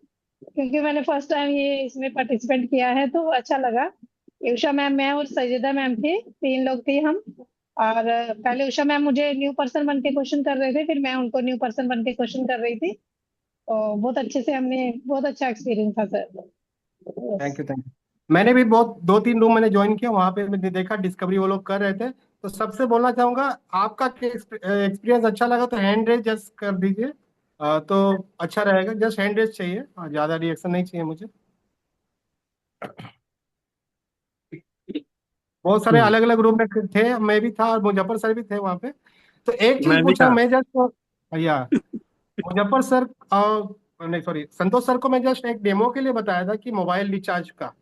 क्योंकि मैंने फर्स्ट टाइम ये इसमें पार्टिसिपेट किया है, तो अच्छा लगा। उषा मैम, मैं और सजीदा मैम थे, तीन लोग थे हम। और पहले उषा मैम मुझे न्यू पर्सन बन के क्वेश्चन कर रहे थे, फिर मैं उनको न्यू पर्सन बन के क्वेश्चन कर रही थी। तो बहुत अच्छे से हमने, बहुत अच्छा एक्सपीरियंस था sir. Thank yes. You, thank you. मैंने भी बहुत 2-3 रूम मैंने ज्वाइन किया, वहां पे मैंने देखा डिस्कवरी वो लोग कर रहे थे। तो सबसे बोलना चाहूंगा, आपका एक्सपीरियंस अच्छा लगा तो हैंड रेज जस्ट कर दीजिए। तो अच्छा रहेगा, जस्ट हैंड रेज चाहिए, ज्यादा रिएक्शन नहीं चाहिए मुझे। बहुत सारे अलग अलग रूम में थे, मैं भी था और मुजफ्फर सर भी थे वहां पे। तो एक चीज मैं भी पूछना था। मैं जस्ट, भैया, मुजफ्फर सर, नहीं सॉरी, संतोष सर को मैं जस्ट एक डेमो के लिए बताया था कि मोबाइल रिचार्ज का,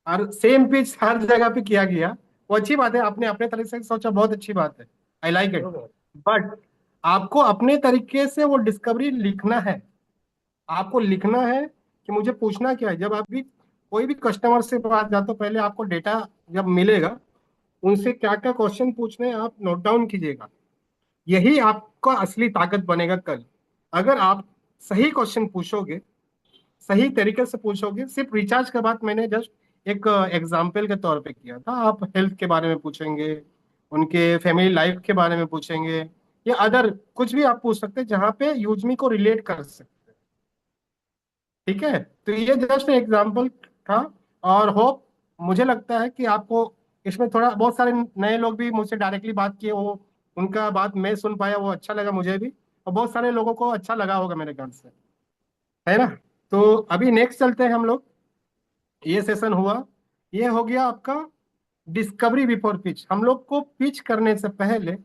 और सेम पिच हर जगह पे किया गया। वो अच्छी बात है, आपने अपने तरीके से सोचा, बहुत अच्छी बात है, आई लाइक इट। बट आपको अपने तरीके से वो डिस्कवरी लिखना है। आपको लिखना है कि मुझे पूछना क्या है। जब आप भी कोई भी कस्टमर से बात जाते हो, पहले आपको डेटा जब मिलेगा, उनसे क्या क्या क्वेश्चन पूछने हैं आप नोट डाउन कीजिएगा। यही आपका असली ताकत बनेगा कल। अगर आप सही क्वेश्चन पूछोगे, सही तरीके से पूछोगे। सिर्फ रिचार्ज के बाद मैंने जस्ट एक एग्जाम्पल के तौर पे किया था। आप हेल्थ के बारे में पूछेंगे, उनके फैमिली लाइफ के बारे में पूछेंगे, या अदर कुछ भी आप पूछ सकते हैं जहाँ पे यूजमी को रिलेट कर सकते हैं। ठीक है, तो ये जस्ट एग्जाम्पल था। और होप, मुझे लगता है कि आपको इसमें थोड़ा, बहुत सारे नए लोग भी मुझसे डायरेक्टली बात किए, वो उनका बात मैं सुन पाया, वो अच्छा लगा मुझे भी, और बहुत सारे लोगों को अच्छा लगा होगा मेरे ख्याल से, है ना? तो अभी नेक्स्ट चलते हैं हम लोग। ये सेशन हुआ, ये हो गया आपका डिस्कवरी बिफोर पिच। हम लोग को पिच करने से पहले,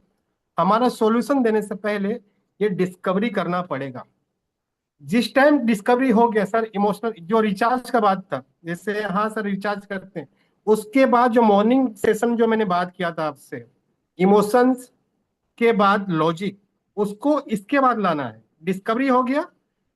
हमारा सॉल्यूशन देने से पहले, ये डिस्कवरी करना पड़ेगा। जिस टाइम डिस्कवरी हो गया सर, इमोशनल जो रिचार्ज का बात था, जैसे हाँ सर रिचार्ज करते हैं, उसके बाद जो मॉर्निंग सेशन जो मैंने बात किया था आपसे, इमोशंस के बाद लॉजिक, उसको इसके बाद लाना है। डिस्कवरी हो गया,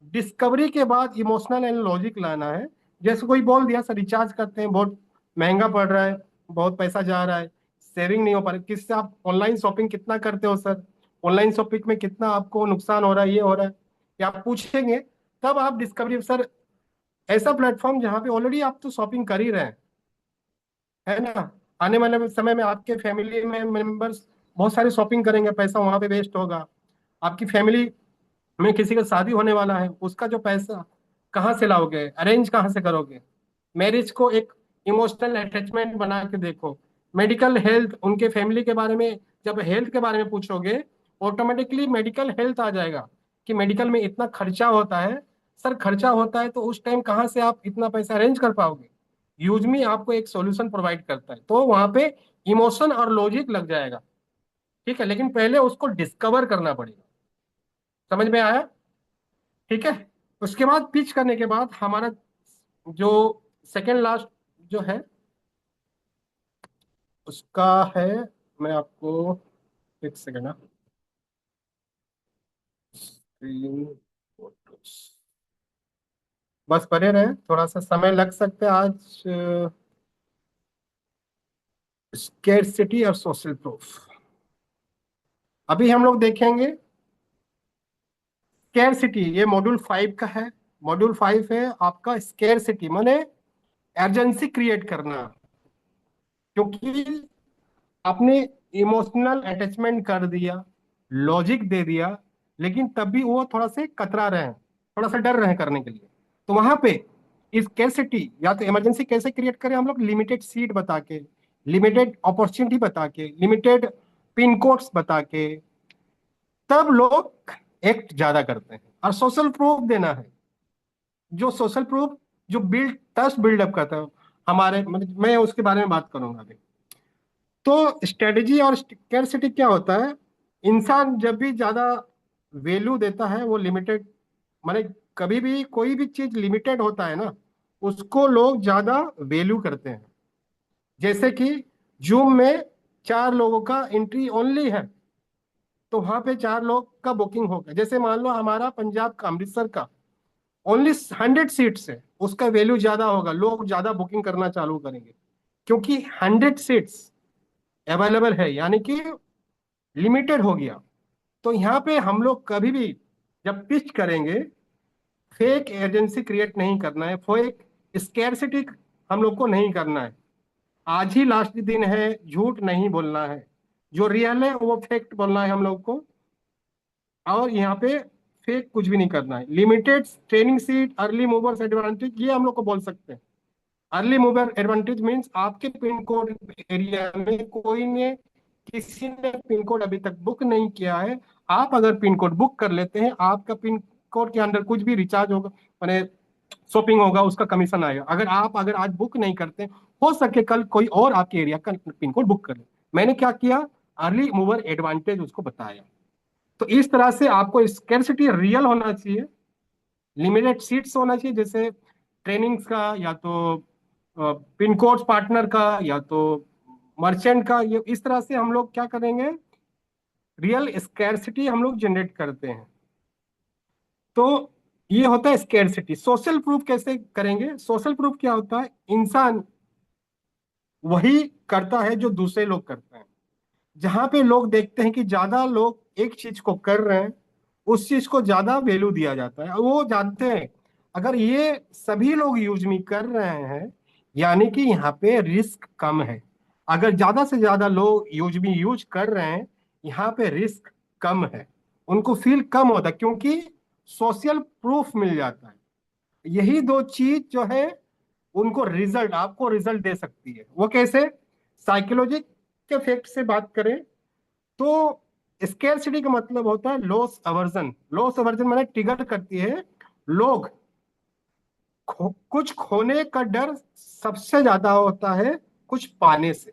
डिस्कवरी के बाद इमोशनल एंड लॉजिक लाना है। जैसे कोई बोल दिया सर रिचार्ज करते हैं, बहुत महंगा पड़ रहा है, बहुत पैसा जा रहा है, सेविंग नहीं हो पा रही, किससे आप ऑनलाइन शॉपिंग कितना करते हो सर, ऑनलाइन शॉपिंग में कितना आपको नुकसान हो रहा है, ये हो रहा है, या आप पूछेंगे, तब आप डिस्कवरी सर, ऐसा प्लेटफॉर्म जहाँ पे ऑलरेडी आप तो शॉपिंग कर ही रहे हैं, है ना? आने वाले समय में आपके फैमिली में मेंबर्स बहुत सारी शॉपिंग करेंगे, पैसा वहां पे वेस्ट होगा। आपकी फैमिली में किसी का शादी होने वाला है, उसका जो पैसा कहाँ से लाओगे, अरेंज कहाँ से करोगे? मैरिज को एक इमोशनल अटैचमेंट बना के देखो। मेडिकल हेल्थ, उनके फैमिली के बारे में, जब हेल्थ के बारे में पूछोगे, ऑटोमेटिकली मेडिकल हेल्थ आ जाएगा कि मेडिकल में इतना खर्चा होता है। सर खर्चा होता है तो उस टाइम कहाँ से आप इतना पैसा अरेंज कर पाओगे? यूजमी आपको एक सॉल्यूशन प्रोवाइड करता है, तो वहां पे इमोशन और लॉजिक लग जाएगा। ठीक है, लेकिन पहले उसको डिस्कवर करना पड़ेगा। समझ में आया? ठीक है। उसके बाद पिच करने के बाद हमारा जो सेकेंड लास्ट जो है, उसका है मैं आपको एक सेकेंड ना, स्क्रीन फोटोस बस पढ़े रहे, थोड़ा सा समय लग सकता है आज। स्केर्सिटी और सोशल प्रूफ अभी हम लोग देखेंगे। स्केर्सिटी ये मॉड्यूल 5 का है। मॉड्यूल 5 है आपका स्केर्सिटी, माने अर्जेंसी क्रिएट करना, क्योंकि आपने इमोशनल अटैचमेंट कर दिया, लॉजिक दे दिया, लेकिन तब भी वो थोड़ा से कतरा रहे हैं, थोड़ा सा डर रहे हैं करने के लिए। तो वहां पे इस स्केर्सिटी या तो इमरजेंसी कैसे क्रिएट करें हम लोग, लिमिटेड सीट बता के, लिमिटेड अपॉर्चुनिटी बता के, लिमिटेड पिन कोड्स बता के, तब लोग एक्ट ज्यादा करते हैं। और सोशल प्रूफ देना है, जो सोशल प्रूफ जो ट्रस्ट बिल्डअप करता है हमारे, मतलब मैं उसके बारे में बात करूंगा अभी। तो स्ट्रेटेजी और स्कैरसिटी क्या होता है, इंसान जब भी ज्यादा वैल्यू देता है वो लिमिटेड, माने कभी भी कोई भी चीज लिमिटेड होता है ना, उसको लोग ज्यादा वैल्यू करते हैं। जैसे कि जूम में 4 लोगों का एंट्री ओनली है, तो वहां पे 4 लोग का बुकिंग होगा। जैसे मान लो हमारा पंजाब का, अमृतसर का ओनली 100 सीट्स है, उसका वैल्यू ज्यादा होगा, लोग ज्यादा बुकिंग करना चालू करेंगे, क्योंकि 100 सीट्स अवेलेबल है, यानी कि लिमिटेड हो गया। तो यहाँ पे हम लोग कभी भी जब पिच करेंगे, फेक एजेंसी क्रिएट नहीं करना है, फेक स्कैरसिटी हम लोग को नहीं करना है। आज ही लास्ट दिन है, झूठ नहीं बोलना है, जो रियल है वो फैक्ट बोलना है हम लोग को। और यहाँ पे फेक कुछ भी नहीं करना है। Limited training seat, early movers advantage, ये हम लोग को बोल सकते हैं। अर्ली मूवर एडवांटेज मीन्स आपके पिन कोड एरिया में कोई ने, किसी ने पिन कोड अभी तक बुक नहीं किया है। आप अगर पिन कोड बुक कर लेते हैं, आपका पिन कोड के अंदर कुछ भी रिचार्ज होगा, मैंने शॉपिंग होगा, उसका कमीशन आएगा। अगर आज बुक नहीं करते, हो सके कल कोई और आपके एरिया का पिन कोड बुक कर ले। मैंने क्या किया, अर्ली मूवर एडवांटेज उसको बताया। तो इस तरह से आपको स्कैरसिटी रियल होना चाहिए, लिमिटेड सीट्स होना चाहिए, जैसे ट्रेनिंग्स का, या तो पिन कोड पार्टनर का, या तो मर्चेंट का। ये इस तरह से हम लोग क्या करेंगे, रियल स्कैरसिटी हम लोग जनरेट करते हैं। तो ये होता है स्कैरसिटी। सोशल प्रूफ कैसे करेंगे, सोशल प्रूफ क्या होता है, इंसान वही करता है जो दूसरे लोग करते हैं। जहां पे लोग देखते हैं कि ज्यादा लोग एक चीज को कर रहे हैं, उस चीज को ज्यादा वैल्यू दिया जाता है। और वो जानते हैं अगर ये सभी लोग यूज में कर रहे हैं, यानी कि यहाँ पे रिस्क कम है। अगर ज्यादा से ज्यादा लोग यूज कर रहे हैं, यहाँ पे रिस्क कम है, उनको फील कम होता है, क्योंकि सोशल प्रूफ मिल जाता है। यही दो चीज जो है उनको रिजल्ट, आपको रिजल्ट दे सकती है। वो कैसे, साइकोलॉजी के फैक्ट से बात करें तो स्केर्सिटी का मतलब होता है लॉस अवर्जन। लॉस अवर्जन माने ट्रिगर करती है लोग, कुछ खोने का डर सबसे ज्यादा होता है कुछ पाने से।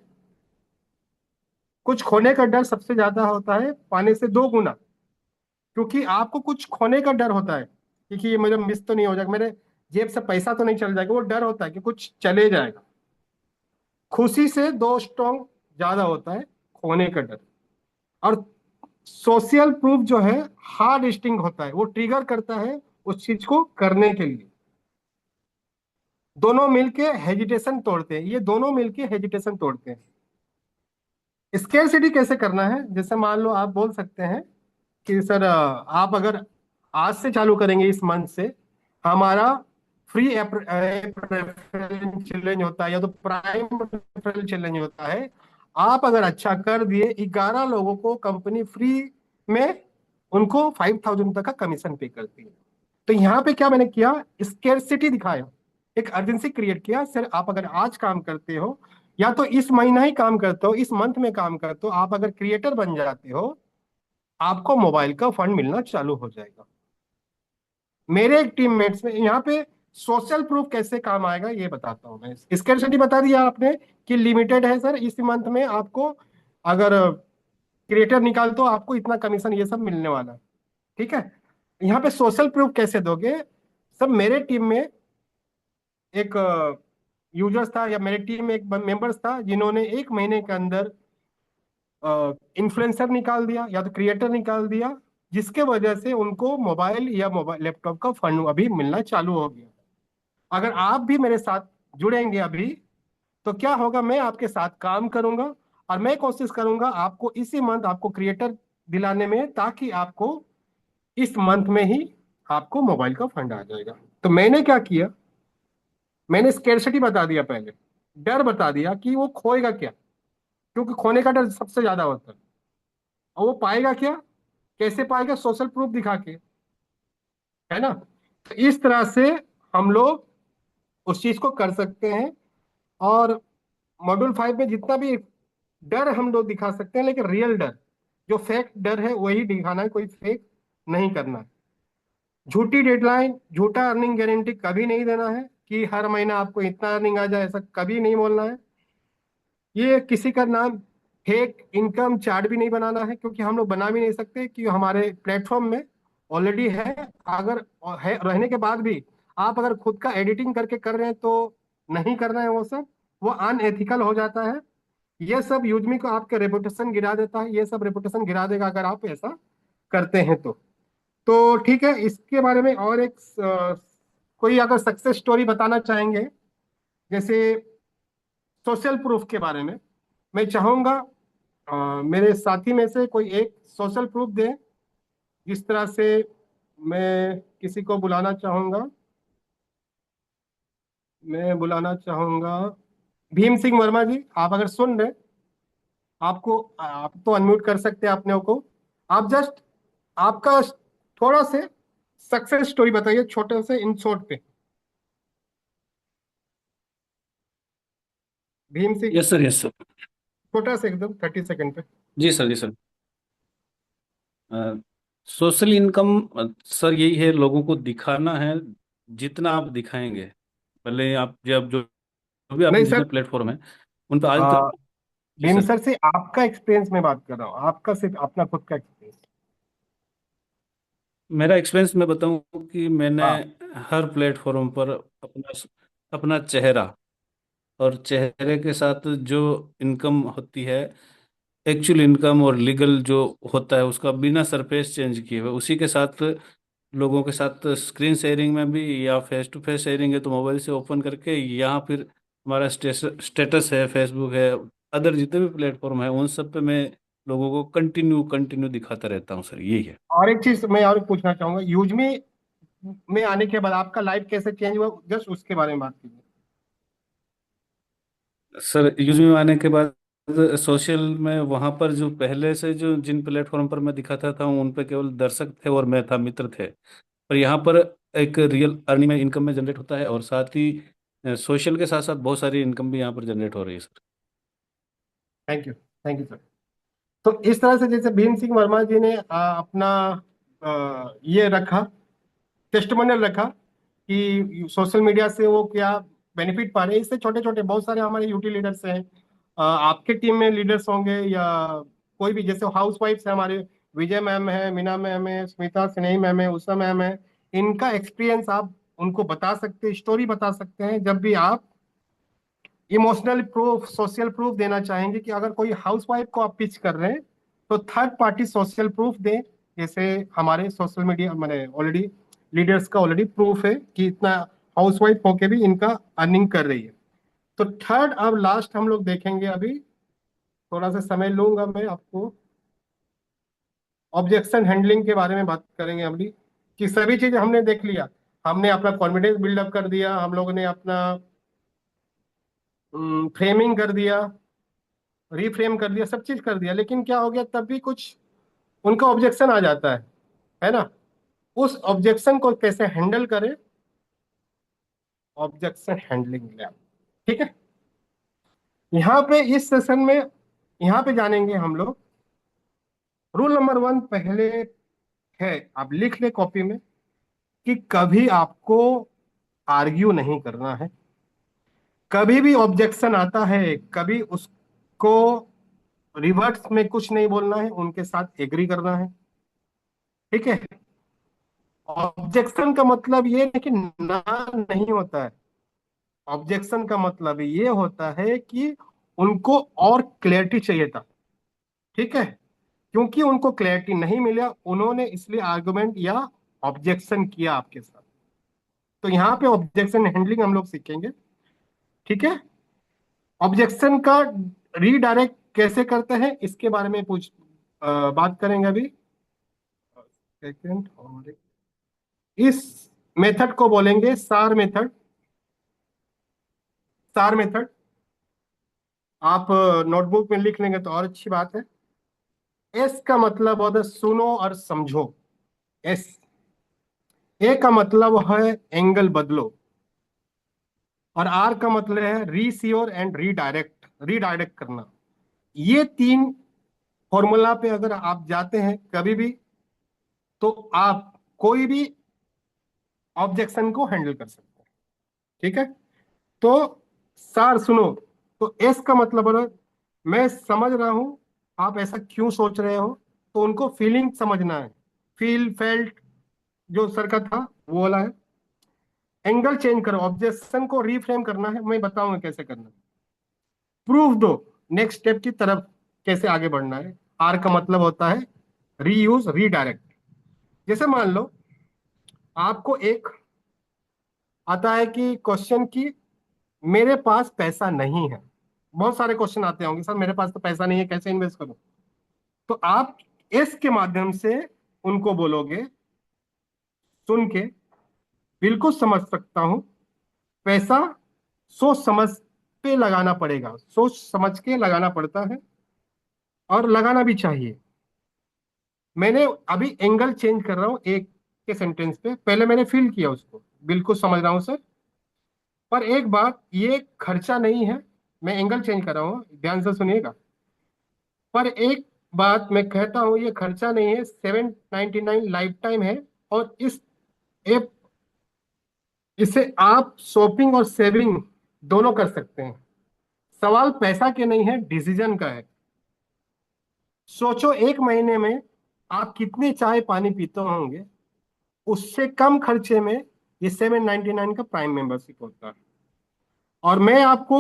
कुछ खोने का डर सबसे ज्यादा होता है पाने से 2 गुना, क्योंकि आपको कुछ खोने का डर होता है, क्योंकि ये मेरा मिस तो नहीं हो जाएगा, मेरे जेब से पैसा तो नहीं चल जाएगा, वो डर होता है कि कुछ चले जाएगा। खुशी से 2 स्ट्रॉन्ग ज्यादा होता है खोने का डर। और सोशल प्रूफ जो है हार्ड स्टिंग होता है, वो ट्रिगर करता है उस चीज को करने के लिए। दोनों मिलके हेजिटेशन तोड़ते हैं, ये दोनों मिलके हेजिटेशन तोड़ते हैं। स्केर्सिटी कैसे करना है, जैसे मान लो आप बोल सकते हैं कि सर आप अगर आज से चालू करेंगे, इस मंथ से हमारा फ्री रेफरल चैलेंज होता है, या तो प्राइम रेफरल चैलेंज होता है। आप अगर अच्छा कर दिए, 11 लोगों को कंपनी फ्री में उनको 5,000 तक का कमीशन पे करती है। तो यहाँ पे क्या मैंने किया, स्केर्सिटी दिखाया, एक अर्जेंसी क्रिएट किया। सर आप अगर आज काम करते हो, या तो इस महीना ही काम करते हो, इस मंथ में काम करते हो, आप अगर क्रिएटर बन जाते हो, आपको मोबाइल का फंड मिलना चालू हो जाएगा। मेरे एक टीममेट्स में यहाँ पे सोशल प्रूफ कैसे काम आएगा ये बताता हूँ मैं। स्केर्सिटी बता दिया आपने कि लिमिटेड है सर, इस मंथ में आपको अगर क्रिएटर निकाल तो आपको इतना कमीशन ये सब मिलने वाला है, ठीक है। यहाँ पे सोशल प्रूफ कैसे दोगे, सब मेरे टीम में एक यूजर्स था, या मेरे टीम में एक मेंबर्स था जिन्होंने 1 महीने के अंदर इन्फ्लुएंसर निकाल दिया या तो क्रिएटर निकाल दिया, जिसके वजह से उनको मोबाइल या मोबाइल लैपटॉप का फंड अभी मिलना चालू हो गया। अगर आप भी मेरे साथ जुड़ेंगे अभी, तो क्या होगा, मैं आपके साथ काम करूंगा और मैं कोशिश करूंगा आपको इसी मंथ आपको क्रिएटर दिलाने में, ताकि आपको इस मंथ में ही आपको मोबाइल का फंड आ जाएगा। तो मैंने क्या किया, मैंने स्केर्सिटी बता दिया, पहले डर बता दिया कि वो खोएगा क्या, क्योंकि खोने का डर सबसे ज्यादा होता है। और वो पाएगा क्या, कैसे पाएगा, सोशल प्रूफ दिखा के, है ना। तो इस तरह से हम लोग उस चीज को कर सकते हैं। और मॉड्यूल 5 में जितना भी डर हम लोग दिखा सकते हैं, लेकिन रियल डर, जो फेक डर है वही दिखाना है, कोई फेक नहीं करना है। झूठी डेडलाइन, झूठा अर्निंग गारंटी कभी नहीं देना है कि हर महीना आपको इतना अर्निंग आ जाए, ऐसा कभी नहीं बोलना है। ये किसी का नाम फेक इनकम चार्ट भी नहीं बनाना है, क्योंकि हम लोग बना भी नहीं सकते, कि हमारे प्लेटफॉर्म में ऑलरेडी है। अगर है रहने के बाद भी आप अगर खुद का एडिटिंग करके कर रहे हैं तो नहीं करना है, वो सब वो अनएथिकल हो जाता है। ये सब यूजमी को आपके रेपुटेशन गिरा देता है, ये सब रेपुटेशन गिरा देगा अगर आप ऐसा करते हैं तो ठीक है। इसके बारे में और एक कोई अगर सक्सेस स्टोरी बताना चाहेंगे, जैसे सोशल प्रूफ के बारे में, मैं चाहूंगा मेरे साथी में से कोई एक सोशल प्रूफ दे। जिस तरह से मैं किसी को बुलाना चाहूंगा, मैं बुलाना चाहूंगा भीम सिंह वर्मा जी। आप अगर सुन रहे, आपको आप तो अनम्यूट कर सकते हैं अपने को। आप जस्ट आपका थोड़ा से सक्सेस स्टोरी बताइए, छोटे से इन शॉर्ट पे। Bhim Singh, yes sir, yes sir. छोटा सा एकदम 30 सेकंड पे। जी सर, जी सर। सोशल इनकम सर यही है, लोगों को दिखाना है। जितना आप दिखाएंगे, भले आप जब जो भी आप नहीं जितने सर, प्लेटफॉर्म है उन पर आज आ, तक। जी भीम सर। सर से आपका एक्सपीरियंस में बात कर रहा हूँ, आपका सिर्फ अपना खुद का एक्सपीरियंस। मेरा एक्सपीरियंस मैं बताऊं कि मैंने हाँ, हर प्लेटफॉर्म पर अपना अपना चेहरा और चेहरे के साथ जो इनकम होती है, एक्चुअल इनकम और लीगल जो होता है, उसका बिना सरफेस चेंज किए हुए उसी के साथ लोगों के साथ स्क्रीन शेयरिंग में भी, या फेस टू फेस शेयरिंग है तो मोबाइल से ओपन करके, यहाँ फिर हमारा स्टेटस है, फेसबुक है, अदर जितने भी प्लेटफॉर्म है उन सब पे मैं लोगों को कंटिन्यू कंटिन्यू दिखाता रहता हूँ सर, यही है। और एक चीज मैं और पूछना चाहूंगा, यूजमी में आने के बाद आपका लाइफ कैसे चेंज हुआ, जस्ट उसके बारे में बात कीजिए। सर यूज में आने के बाद सोशल में वहाँ पर जो पहले से जो जिन प्लेटफॉर्म पर मैं दिखाता था उन पर केवल दर्शक थे और मैं था, मित्र थे। पर यहाँ पर एक रियल अर्निंग में, इनकम में जनरेट होता है, और साथ ही सोशल के साथ साथ बहुत सारी इनकम भी यहाँ पर जनरेट हो रही है sir. Thank you, thank you sir. तो इस तरह से जैसे भीम सिंह वर्मा जी ने अपना ये रखा, टेस्टिमोनियल रखा कि सोशल मीडिया से वो क्या बेनिफिट पा रहे हैं। इससे छोटे छोटे बहुत सारे हमारे यूटी लीडर्स हैं, आपके टीम में लीडर्स होंगे या कोई भी, जैसे हाउस वाइफ्स है हमारे, विजय मैम है, मीना मैम है, स्मिता स्नेही मैम है, उषा मैम है। इनका एक्सपीरियंस आप उनको बता सकते हैं, स्टोरी बता सकते हैं, जब भी आप इमोशनल प्रूफ, सोशल प्रूफ देना चाहेंगे। कि अगर कोई हाउस वाइफ को आप पिच कर रहे हैं तो थर्ड पार्टी सोशल प्रूफ दें। जैसे हमारे सोशल मीडिया मैंने ऑलरेडी लीडर्स का ऑलरेडी प्रूफ है कि इतना हाउस वाइफ होके भी इनका अर्निंग कर रही है। तो थर्ड, अब लास्ट हम लोग देखेंगे, अभी थोड़ा सा समय लूंगा मैं आपको, ऑब्जेक्शन हैंडलिंग के बारे में बात करेंगे अभी। कि सभी चीजें हमने देख लिया, हमने अपना कॉन्फिडेंस बिल्डअप कर दिया, हम लोगों ने अपना फ्रेमिंग कर दिया, रीफ्रेम कर दिया, सब चीज कर दिया, लेकिन क्या हो गया, तब भी कुछ उनका ऑब्जेक्शन आ जाता है ना। उस ऑब्जेक्शन को कैसे हैंडल करें, ऑब्जेक्शन हैंडलिंग लैब, ठीक है। यहाँ पे इस सेशन में यहाँ पे जानेंगे हम लोग। रूल नंबर 1 पहले है, आप लिख ले कॉपी में, कि कभी आपको आर्ग्यू नहीं करना है। कभी भी ऑब्जेक्शन आता है, कभी उसको रिवर्स में कुछ नहीं बोलना है, उनके साथ एग्री करना है, ठीक है। ऑब्जेक्शन का मतलब ये है कि ना नहीं होता है। ऑब्जेक्शन का मतलब ये होता है कि उनको और क्लैरिटी चाहिए था, ठीक है, क्योंकि उनको क्लैरिटी नहीं मिला, उन्होंने इसलिए आर्गुमेंट या ऑब्जेक्शन किया आपके साथ। तो यहाँ पे ऑब्जेक्शन हैंडलिंग हम लोग सीखेंगे। ठीक है, ऑब्जेक्शन का रीडायरेक्ट कैसे करते हैं इसके बारे में बात करेंगे अभी। सेकंड, और इस मेथड को बोलेंगे सार मेथड। सार मेथड आप नोटबुक में लिख लेंगे तो और अच्छी बात है। एस का मतलब होता है सुनो और समझो, एस। ए का मतलब है एंगल बदलो, और आर का मतलब है रीसियोर एंड रीडायरेक्ट, रीडायरेक्ट करना। ये तीन फॉर्मूला पे अगर आप जाते हैं कभी भी, तो आप कोई भी ऑब्जेक्शन को हैंडल कर सकते हैं। ठीक है, तो सार सुनो, तो एस का मतलब है मैं समझ रहा हूं आप ऐसा क्यों सोच रहे हो, तो उनको फीलिंग समझना है। फील, फेल्ट जो सर का था वो वाला है। एंगल चेंज करो, ऑब्जेक्शन को रीफ्रेम करना है, मैं बताऊंगा कैसे करना है। प्रूफ दो, नेक्स्ट स्टेप की तरफ कैसे आगे बढ़ना है। आर का मतलब होता है रीयूज, रीडायरेक्ट। जैसे मान लो आपको एक आता है कि क्वेश्चन की मेरे पास पैसा नहीं है। बहुत सारे क्वेश्चन आते होंगे, सर मेरे पास तो पैसा नहीं है, कैसे इन्वेस्ट करूं। तो आप एस के माध्यम से उनको बोलोगे, सुन के बिल्कुल समझ सकता हूं, पैसा सोच समझ पे लगाना पड़ेगा, सोच समझ के लगाना पड़ता है और लगाना भी चाहिए। मैंने अभी एंगल चेंज कर रहा हूं एक के सेंटेंस पे, पहले मैंने फील किया उसको, बिल्कुल समझ रहा हूं सर, पर एक बात, ये खर्चा नहीं है। मैं एंगल चेंज कर रहा हूं, ध्यान से सुनिएगा। पर एक बात मैं कहता हूं, ये खर्चा नहीं है, 799 लाइफ टाइम है। और इस ऐप, इसे आप शॉपिंग और सेविंग दोनों कर सकते हैं। सवाल पैसा के नहीं है, डिसीजन का है। सोचो एक महीने में आप कितने चाय पानी पीते होंगे, उससे कम खर्चे में ये 799 का प्राइम मेंबरशिप होता है। और मैं आपको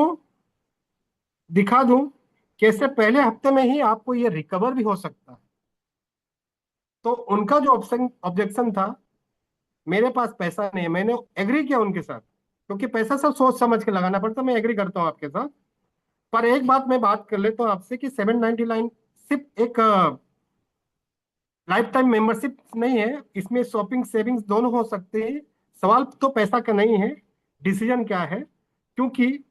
दिखा दूं कैसे पहले हफ्ते में ही आपको ये रिकवर भी हो सकता है। तो उनका जो ऑप्शन ऑब्जेक्शन था, मेरे पास पैसा नहीं है, मैंने एग्री किया उनके साथ, क्योंकि पैसा सब सोच समझ के लगाना पड़ता, मैं एग्री करता हूँ आपके साथ। पर एक बात मैं बात कर लेता हूँ आपसे कि 799 सिर्फ एक लाइफ टाइम मेंबरशिप नहीं है, इसमें शॉपिंग सेविंग्स दोनों हो सकते हैं। सवाल तो पैसा का नहीं है, डिसीजन क्या है। क्योंकि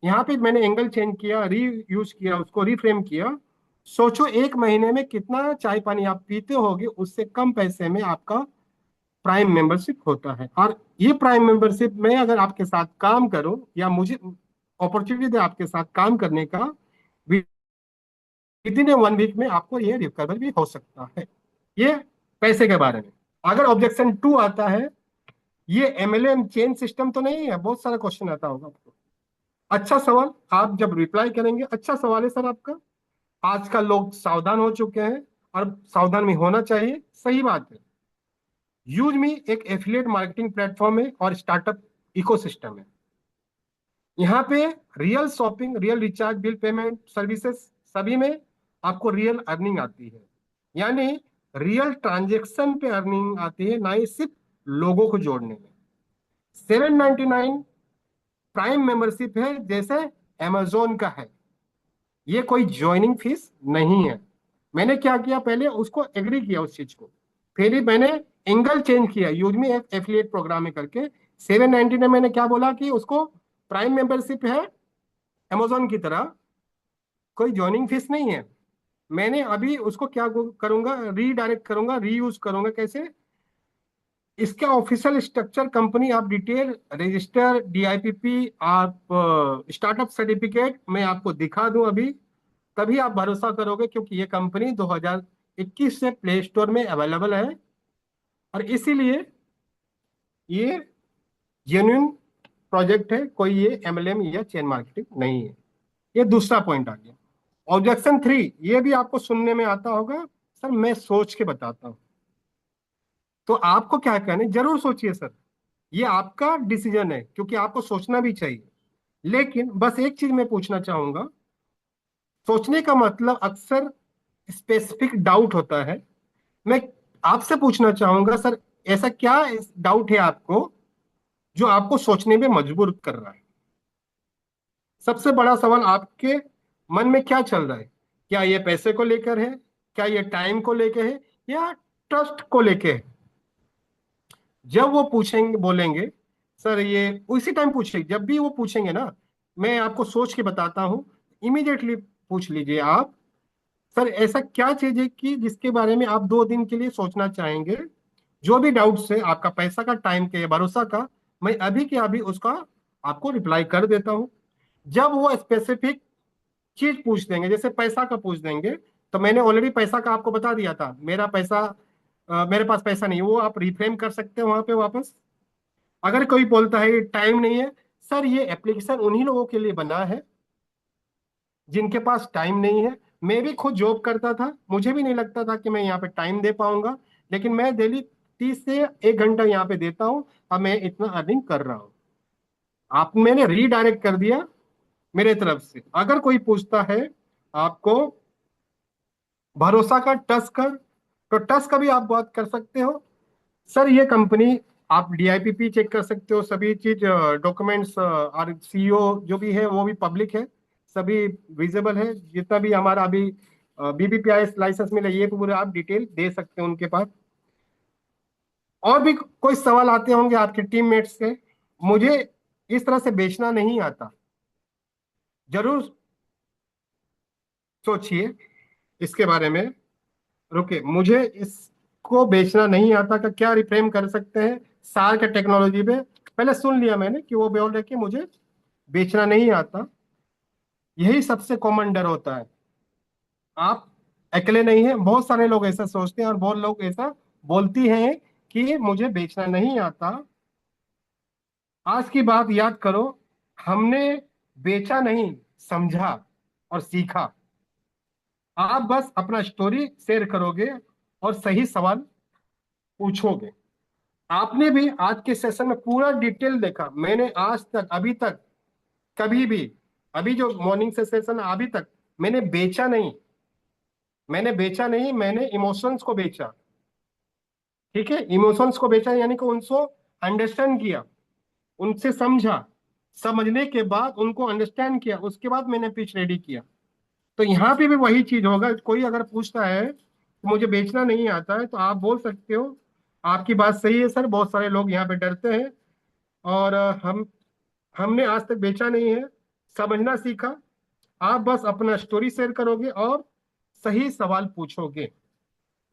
यहाँ पे मैंने एंगल चेंज किया, री यूज किया, उसको रिफ्रेम किया। सोचो एक महीने में कितना चाय पानी आप पीते होगे, उससे कम पैसे में आपका प्राइम मेंबरशिप होता है। और ये प्राइम मेंबरशिप में अगर आपके साथ काम करूं, या मुझे अपॉर्चुनिटी दे आपके साथ काम करने का, विद इन 1 वीक में आपको ये रिकवर भी हो सकता है। ये पैसे के बारे में। अगर ऑब्जेक्शन 2 आता है, ये एमएलएम चेन सिस्टम तो नहीं है, बहुत सारा क्वेश्चन आता होगा आपको। अच्छा सवाल, आप जब रिप्लाई करेंगे, अच्छा सवाल है सर आपका। आजकल लोग सावधान हो चुके हैं और सावधान भी होना चाहिए, सही बात है। यूज मी एक एफिलिएट मार्केटिंग प्लेटफॉर्म है और स्टार्टअप इकोसिस्टम है। यहाँ पे real shopping, real recharge, bill payment services, सभी में आपको रियल अर्निंग आती है। यानी रियल ट्रांजेक्शन पे अर्निंग आती है, ना ही सिर्फ लोगों को जोड़ने में। 799 प्राइम मेंबरशिप है, जैसे अमेजोन का है। ये कोई ज्वाइनिंग फीस नहीं है। मैंने क्या किया, पहले उसको एग्री किया उस चीज को, फिर ही मैंने एंगल चेंज किया, यूज में एक एफिलिएट प्रोग्राम में करके 799 मैंने क्या बोला कि उसको प्राइम मेंबरशिप है अमेजोन की तरह, कोई ज्वाइनिंग फीस नहीं है। मैंने अभी उसको क्या करूंगा, रीडायरेक्ट करूंगा, रीयूज करूंगा। कैसे, इसका ऑफिशियल स्ट्रक्चर, कंपनी आप डिटेल, रजिस्टर, डीआईपीपी, आप स्टार्टअप सर्टिफिकेट मैं आपको दिखा दूं अभी, तभी आप भरोसा करोगे, क्योंकि ये कंपनी 2021 से प्ले स्टोर में अवेलेबल है। और इसीलिए ये जेन्युइन प्रोजेक्ट है, कोई ये एमएलएम या चेन मार्केटिंग नहीं है। ये दूसरा पॉइंट आ गया। ऑब्जेक्शन 3, ये भी आपको सुनने में आता होगा, सर मैं सोच के बताता हूं। तो आपको क्या कहना है, जरूर सोचिए सर, ये आपका डिसीजन है, क्योंकि आपको सोचना भी चाहिए। लेकिन बस एक चीज मैं पूछना चाहूंगा, सोचने का मतलब अक्सर स्पेसिफिक डाउट होता है। मैं आपसे पूछना चाहूंगा सर, ऐसा क्या डाउट है आपको जो आपको सोचने में मजबूर कर रहा है? सबसे बड़ा सवाल आपके मन में क्या चल रहा है? क्या ये पैसे को लेकर है, क्या ये टाइम को लेकर है, या ट्रस्ट को लेकर है? जब वो पूछेंगे, बोलेंगे सर ये, उसी टाइम पूछेंगे, जब भी वो पूछेंगे ना, मैं आपको सोच के बताता हूँ, इमीडिएटली पूछ लीजिए आप, सर ऐसा क्या चीज है कि जिसके बारे में आप 2 दिन के लिए सोचना चाहेंगे? जो भी डाउट्स है आपका, पैसा का, टाइम के, भरोसा का, मैं अभी के अभी उसका आपको रिप्लाई कर देता हूँ। जब वो स्पेसिफिक चीज पूछ देंगे, जैसे पैसा का पूछ देंगे, तो मैंने ऑलरेडी पैसा का आपको बता दिया था, मेरा पैसा, मेरे पास पैसा नहीं है, वो आप रिफ्रेम कर सकते हो वहां पे वापस। अगर कोई बोलता है टाइम नहीं है, सर ये एप्लीकेशन उन्हीं लोगों के लिए बना है जिनके पास टाइम नहीं है। मैं भी खुद जॉब करता था, मुझे भी नहीं लगता था कि मैं यहाँ पे टाइम दे पाऊंगा, लेकिन मैं डेली 30 से 1 घंटा यहाँ पे देता हूँ, अब मैं इतना अर्निंग कर रहा हूँ। आप, मैंने रीडायरेक्ट कर दिया मेरे तरफ से। अगर कोई पूछता है आपको भरोसा का, ट्रस्ट का, तो ट्रस्ट का भी आप बात कर सकते हो। सर ये कंपनी, आप डीआईपीपी चेक कर सकते हो, सभी चीज, डॉक्यूमेंट्स और सीईओ जो भी है वो भी पब्लिक है, सभी विजिबल है। जितना भी हमारा अभी बीबीपीआई लाइसेंस मिला, ये पूरा आप डिटेल दे सकते हो उनके पास। और भी कोई सवाल आते होंगे आपके टीममेट्स से, मुझे इस तरह से बेचना नहीं आता, जरूर सोचिए इसके बारे में। रुके, मुझे इसको बेचना नहीं आता का क्या रिफ्रेम कर सकते हैं सार के टेक्नोलॉजी पे? पहले सुन लिया मैंने कि वो बोल रहे कि मुझे बेचना नहीं आता। यही सबसे कॉमन डर होता है। आप अकेले नहीं हैं, बहुत सारे लोग ऐसा सोचते हैं, और बहुत लोग ऐसा बोलती हैं कि मुझे बेचना नहीं आता। आज की बात याद करो, हमने बेचा नहीं, समझा और सीखा। आप बस अपना स्टोरी शेयर करोगे और सही सवाल पूछोगे। आपने भी आज के सेशन में पूरा डिटेल देखा, मैंने आज तक, अभी तक, कभी भी, अभी जो मॉर्निंग से सेशन अभी तक, मैंने बेचा नहीं, मैंने इमोशंस को बेचा। ठीक है, इमोशंस को बेचा यानी कि उनको अंडरस्टैंड किया, उनसे समझा, समझने के बाद उनको अंडरस्टैंड किया, उसके बाद मैंने पिच रेडी किया। तो यहाँ पे भी वही चीज होगा। कोई अगर पूछता है कि मुझे बेचना नहीं आता है, तो आप बोल सकते हो आपकी बात सही है सर, बहुत सारे लोग यहाँ पे डरते हैं, और हमने आज तक बेचा नहीं है, समझना सीखा। आप बस अपना स्टोरी शेयर करोगे और सही सवाल पूछोगे।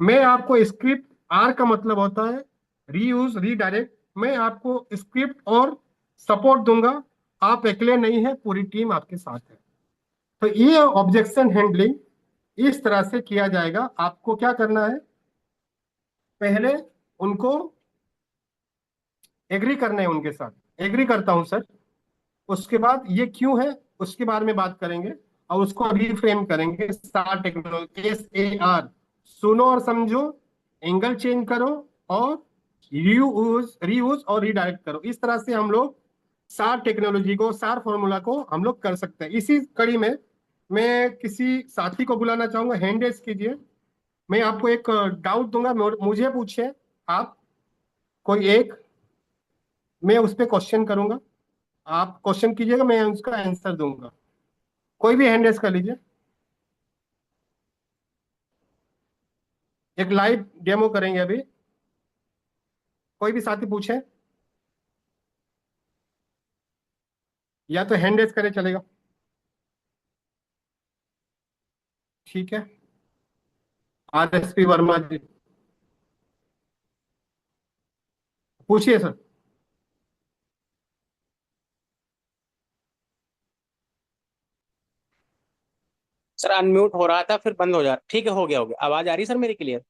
मैं आपको स्क्रिप्ट, आर का मतलब होता है रीयूज, रीडायरेक्ट, मैं आपको स्क्रिप्ट और सपोर्ट दूंगा। आप अकेले नहीं है, पूरी टीम आपके साथ है। तो ये ऑब्जेक्शन हैंडलिंग इस तरह से किया जाएगा। आपको क्या करना है, पहले उनको एग्री करना है, उनके साथ एग्री करता हूं सर, उसके बाद ये क्यों है उसके बारे में बात करेंगे, और उसको रिफ्रेम करेंगे। सार टेक्नोलॉजी, SAR, सुनो और समझो, एंगल चेंज करो, और रीयूज और रीडायरेक्ट करो। इस तरह से हम लोग सार टेक्नोलॉजी को, सार फॉर्मूला को हम लोग कर सकते हैं। इसी कड़ी में मैं किसी साथी को बुलाना चाहूंगा, हैंड रेस कीजिए। मैं आपको एक डाउट दूंगा, मुझे पूछे आप कोई एक, मैं उस पर क्वेश्चन करूंगा, आप क्वेश्चन कीजिएगा, मैं उसका आंसर दूंगा। कोई भी हैंड रेस कर लीजिए, एक लाइव डेमो करेंगे अभी। कोई भी साथी पूछे, या तो हैंड रेस करे चलेगा। ठीक है, RSP वर्मा जी, पूछिए सर। सर अनम्यूट हो रहा था फिर बंद हो जा रहा। ठीक है, हो गया आवाज आ रही है सर मेरी क्लियर?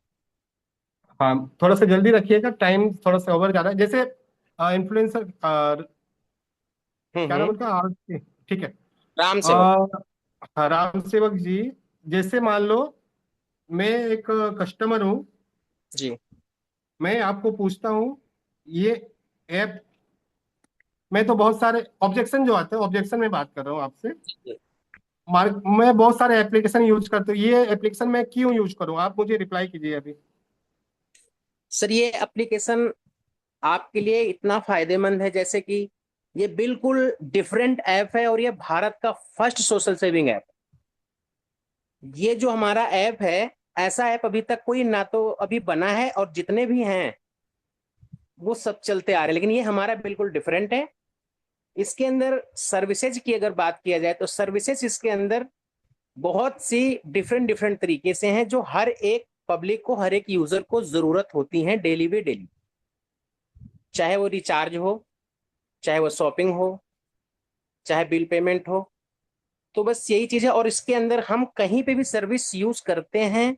हाँ, थोड़ा सा जल्दी रखिएगा, टाइम थोड़ा सा ओवर जा रहा है। जैसे इन्फ्लुएंसर, क्या नाम हम्म। उनका, ठीक है, राम सेवक। हाँ, राम सेवक जी। जैसे मान लो मैं एक कस्टमर हूँ, जी। मैं आपको पूछता हूँ ये ऐप, मैं तो बहुत सारे ऑब्जेक्शन जो आते हैं, ऑब्जेक्शन में बात कर रहा हूँ आपसे। मैं बहुत सारे एप्लीकेशन यूज करता हूँ, ये एप्लीकेशन मैं क्यों यूज करूँ, आप मुझे रिप्लाई कीजिए अभी। सर ये एप्लीकेशन आपके लिए इतना फायदेमंद है जैसे कि ये बिल्कुल डिफरेंट ऐप है और ये भारत का फर्स्ट सोशल सेविंग ऐप। ये जो हमारा ऐप है, ऐसा ऐप अभी तक कोई ना तो अभी बना है, और जितने भी हैं वो सब चलते आ रहे हैं, लेकिन ये हमारा बिल्कुल डिफरेंट है। इसके अंदर सर्विसेज की अगर बात किया जाए तो सर्विसेज इसके अंदर बहुत सी डिफरेंट डिफरेंट तरीके से हैं, जो हर एक पब्लिक को, हर एक यूजर को जरूरत होती हैं डेली बाई डेली। चाहे वो रिचार्ज हो, चाहे वो शॉपिंग हो, चाहे बिल पेमेंट हो, तो बस यही चीज है। और इसके अंदर हम कहीं पे भी सर्विस यूज करते हैं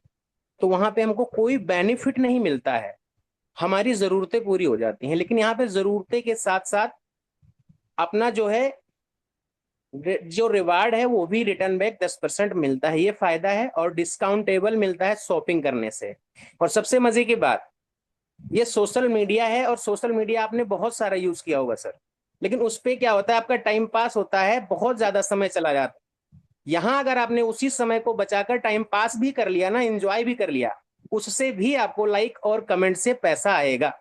तो वहां पे हमको कोई बेनिफिट नहीं मिलता है, हमारी जरूरतें पूरी हो जाती हैं। लेकिन यहाँ पे जरूरतें के साथ साथ अपना जो है जो रिवार्ड है वो भी रिटर्न बैक 10% मिलता है, ये फायदा है। और डिस्काउंटेबल मिलता है शॉपिंग करने से। और सबसे मजे की बात, ये सोशल मीडिया है, और सोशल मीडिया आपने बहुत सारा यूज किया होगा सर, लेकिन उस पे क्या होता है, आपका टाइम पास होता है, बहुत ज्यादा समय चला जाता है। यहाँ अगर आपने उसी समय को बचाकर टाइम पास भी कर लिया ना, एंजॉय भी कर लिया, उससे भी आपको लाइक और कमेंट से पैसा आएगा।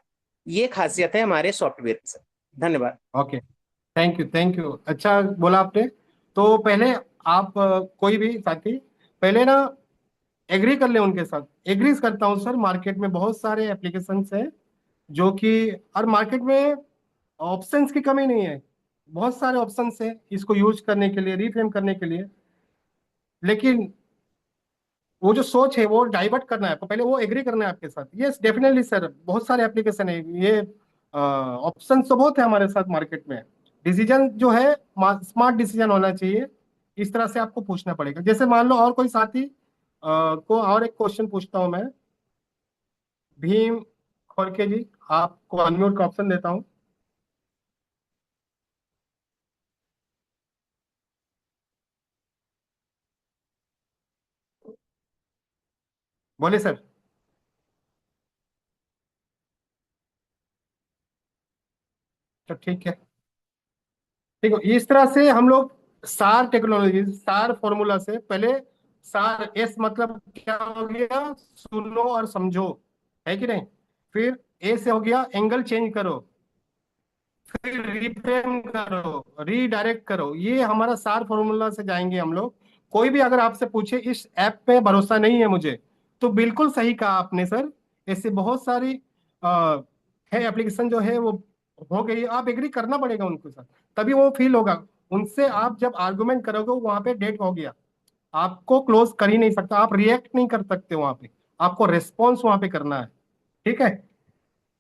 ये खासियत है हमारे सॉफ्टवेयर की सर। धन्यवाद। ओके, थैंक यू, अच्छा बोला आपने। तो पहले आप कोई भी साथी पहले ना एग्री कर ले उनके साथ। एग्री करता हूँ सर, मार्केट में बहुत सारे एप्लीकेशंस हैं जो कि, और मार्केट में ऑप्शंस की कमी नहीं है, बहुत सारे ऑप्शंस हैं इसको यूज करने के लिए, रिफ्रेम करने के लिए। लेकिन वो जो सोच है वो डाइवर्ट करना है आपको, पहले वो एग्री करना है आपके साथ। यस डेफिनेटली सर, बहुत सारे एप्लीकेशन है, ये ऑप्शन तो बहुत है हमारे साथ मार्केट में। डिसीजन जो है स्मार्ट डिसीजन होना चाहिए, इस तरह से आपको पूछना पड़ेगा। जैसे मान लो और कोई साथी को और एक क्वेश्चन पूछता हूँ मैं, भीम खोलके जी, आपको अनम्यूट का ऑप्शन देता हूँ। बोले सर। तो ठीक है, ठीक है, इस तरह से हम लोग सार टेक्नोलॉजी, सार फॉर्मूला से पहले, सार एस मतलब क्या हो गया, सुनो और समझो, है कि नहीं। फिर ए से हो गया एंगल चेंज करो, फिर रिफ्रेम करो, रीडायरेक्ट करो, ये हमारा सार फॉर्मूला से जाएंगे हम लोग। कोई भी अगर आपसे पूछे इस ऐप पे भरोसा नहीं है मुझे, तो बिल्कुल सही कहा आपने सर। ऐसे बहुत सारी है एप्लीकेशन जो है वो हो गई, आप एग्री करना पड़ेगा उनके साथ, तभी वो फील होगा। उनसे आप जब आर्गुमेंट करोगे वहां पे डेट हो गया, आपको क्लोज कर ही नहीं सकता, आप रिएक्ट नहीं कर सकते वहां पे, आपको रेस्पॉन्स वहां पे करना है। ठीक है,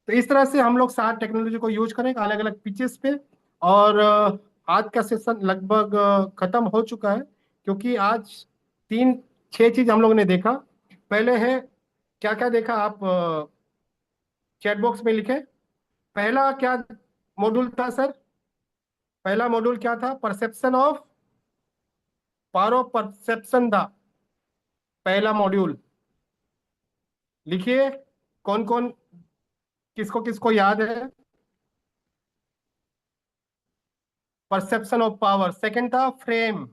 तो इस तरह से हम लोग सात टेक्नोलॉजी को यूज करेंगे अलग अलग पिचेस पे। और आज का सेशन लगभग खत्म हो चुका है, क्योंकि आज तीन छह चीज हम लोग ने देखा। पहले है, क्या क्या देखा आप चैट बॉक्स में लिखे। पहला क्या मॉड्यूल था सर, पहला मॉड्यूल क्या था, perception of power of perception था पहला मॉड्यूल। लिखिए कौन कौन, किसको किसको याद है। Perception of power. सेकंड था फ्रेम,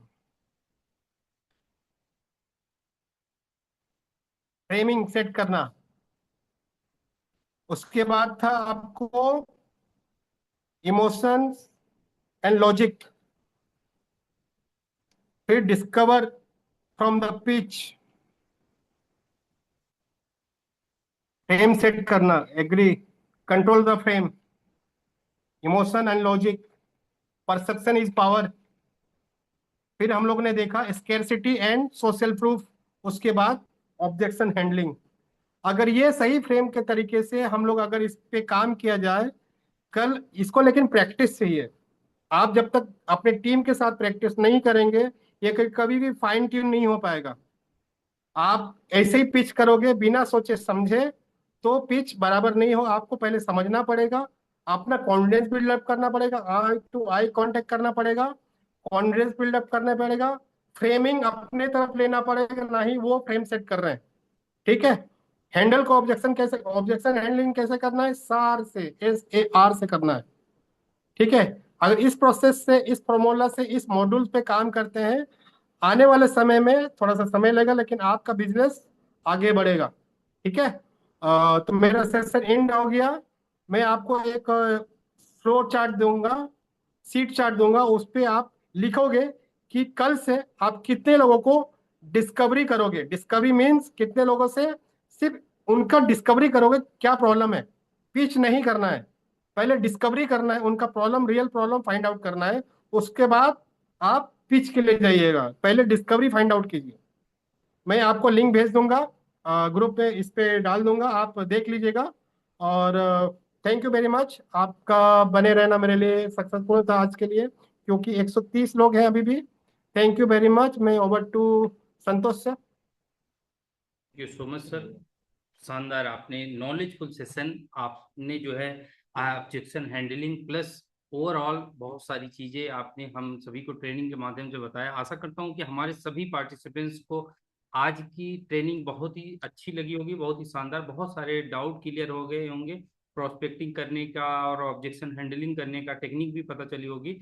फ्रेमिंग सेट करना। उसके बाद था आपको इमोशंस एंड लॉजिक। फिर discover from the pitch, frame set करना, agree, control the frame, emotion and logic, perception is power. फिर हम लोग ने देखा स्केर्सिटी एंड सोशल प्रूफ। उसके बाद ऑब्जेक्शन हैंडलिंग। अगर ये सही फ्रेम के तरीके से हम लोग अगर इस पे काम किया जाए कल इसको, लेकिन प्रैक्टिस चाहिए। आप जब तक अपने टीम के साथ प्रैक्टिस नहीं करेंगे ये कभी भी फाइन ट्यून नहीं हो पाएगा। आप ऐसे ही पिच करोगे बिना सोचे समझे तो पिच बराबर नहीं हो। आपको पहले समझना पड़ेगा, अपना कॉन्फिडेंस बिल्डअप करना पड़ेगा, आई टू आई कांटेक्ट करना पड़ेगा, कॉन्फिडेंस बिल्डअप करना पड़ेगा, फ्रेमिंग अपने तरफ लेना पड़ेगा, ना ही वो फ्रेम सेट कर रहे हैं। ठीक है, हैंडल को ऑब्जेक्शन कैसे, ऑब्जेक्शन हैंडलिंग कैसे करना है, सार से, SAR से करना है। ठीक है, अगर इस प्रोसेस से, इस फॉर्मूला से, इस मॉड्यूल पे काम करते हैं, आने वाले समय में थोड़ा सा समय लगेगा, लेकिन आपका बिजनेस आगे बढ़ेगा। ठीक है। तो मेरा सेशन एंड हो गया। मैं आपको एक फ्लो चार्ट दूंगा, सीट चार्ट दूंगा, उस पे आप लिखोगे कि कल से आप कितने लोगों को डिस्कवरी करोगे। डिस्कवरी मीन्स कितने लोगों से सिर्फ उनका डिस्कवरी करोगे, क्या प्रॉब्लम है। पिच नहीं करना है, पहले डिस्कवरी करना है, उनका problem, real problem find out करना है। उसके बाद आप पिच के लिए जाइएगा, पहले डिस्कवरी फाइंड आउट कीजिए। मैं आपको लिंक भेज दूंगा, ग्रुप पे इस पे डाल दूंगा, आप देख लीजिएगा। और थैंक यू वेरी मच, आपका बने रहना मेरे लिए सक्सेसफुल था आज के लिए, क्योंकि 130 लोग हैं अभी भी। Thank you very much. मैं over to Santosh sir. Thank you so much sir, शानदार। आपने नॉलेजफुल सेशन, आपने जो है ऑब्जेक्शन हैंडलिंग प्लस ओवरऑल बहुत सारी चीजें आपने हम सभी को ट्रेनिंग के माध्यम से बताया। आशा करता हूं कि हमारे सभी पार्टिसिपेंट्स को आज की ट्रेनिंग बहुत ही अच्छी लगी होगी, बहुत ही शानदार। बहुत सारे डाउट क्लियर हो गए होंगे, प्रोस्पेक्टिंग करने का और ऑब्जेक्शन हैंडलिंग करने का टेक्निक भी पता चली होगी।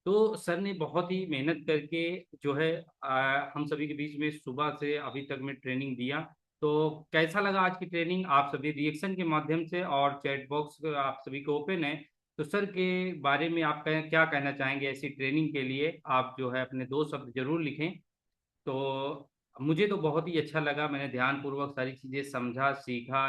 तो सर ने बहुत ही मेहनत करके जो है हम सभी के बीच में सुबह से अभी तक में ट्रेनिंग दिया। तो कैसा लगा आज की ट्रेनिंग, आप सभी रिएक्शन के माध्यम से, और चैट बॉक्स आप सभी को ओपन है। तो सर के बारे में आप क्या कहना चाहेंगे ऐसी ट्रेनिंग के लिए? आप जो है अपने 2 शब्द जरूर लिखें। तो मुझे तो बहुत ही अच्छा लगा, मैंने ध्यानपूर्वक सारी चीज़ें समझा, सीखा,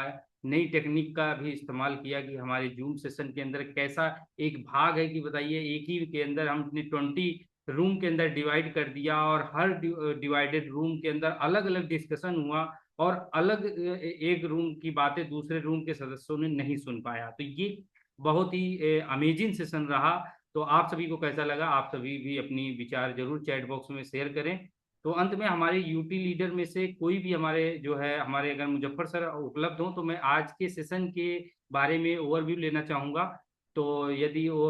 नई टेक्निक का भी इस्तेमाल किया कि हमारे जूम सेशन के अंदर कैसा एक भाग है कि बताइए, एक ही के अंदर हमने 20 रूम के अंदर डिवाइड कर दिया, और हर डिवाइडेड रूम के अंदर अलग अलग डिस्कशन हुआ, और अलग एक रूम की बातें दूसरे रूम के सदस्यों ने नहीं सुन पाया। तो ये बहुत ही अमेजिंग सेशन रहा। तो आप सभी को कैसा लगा, आप सभी भी अपनी विचार जरूर चैट बॉक्स में शेयर करें। तो अंत में हमारे यूटी लीडर में से कोई भी हमारे जो है, हमारे अगर मुजफ्फर सर उपलब्ध हो, तो मैं आज के सेशन के बारे में ओवरव्यू लेना चाहूँगा। तो यदि वो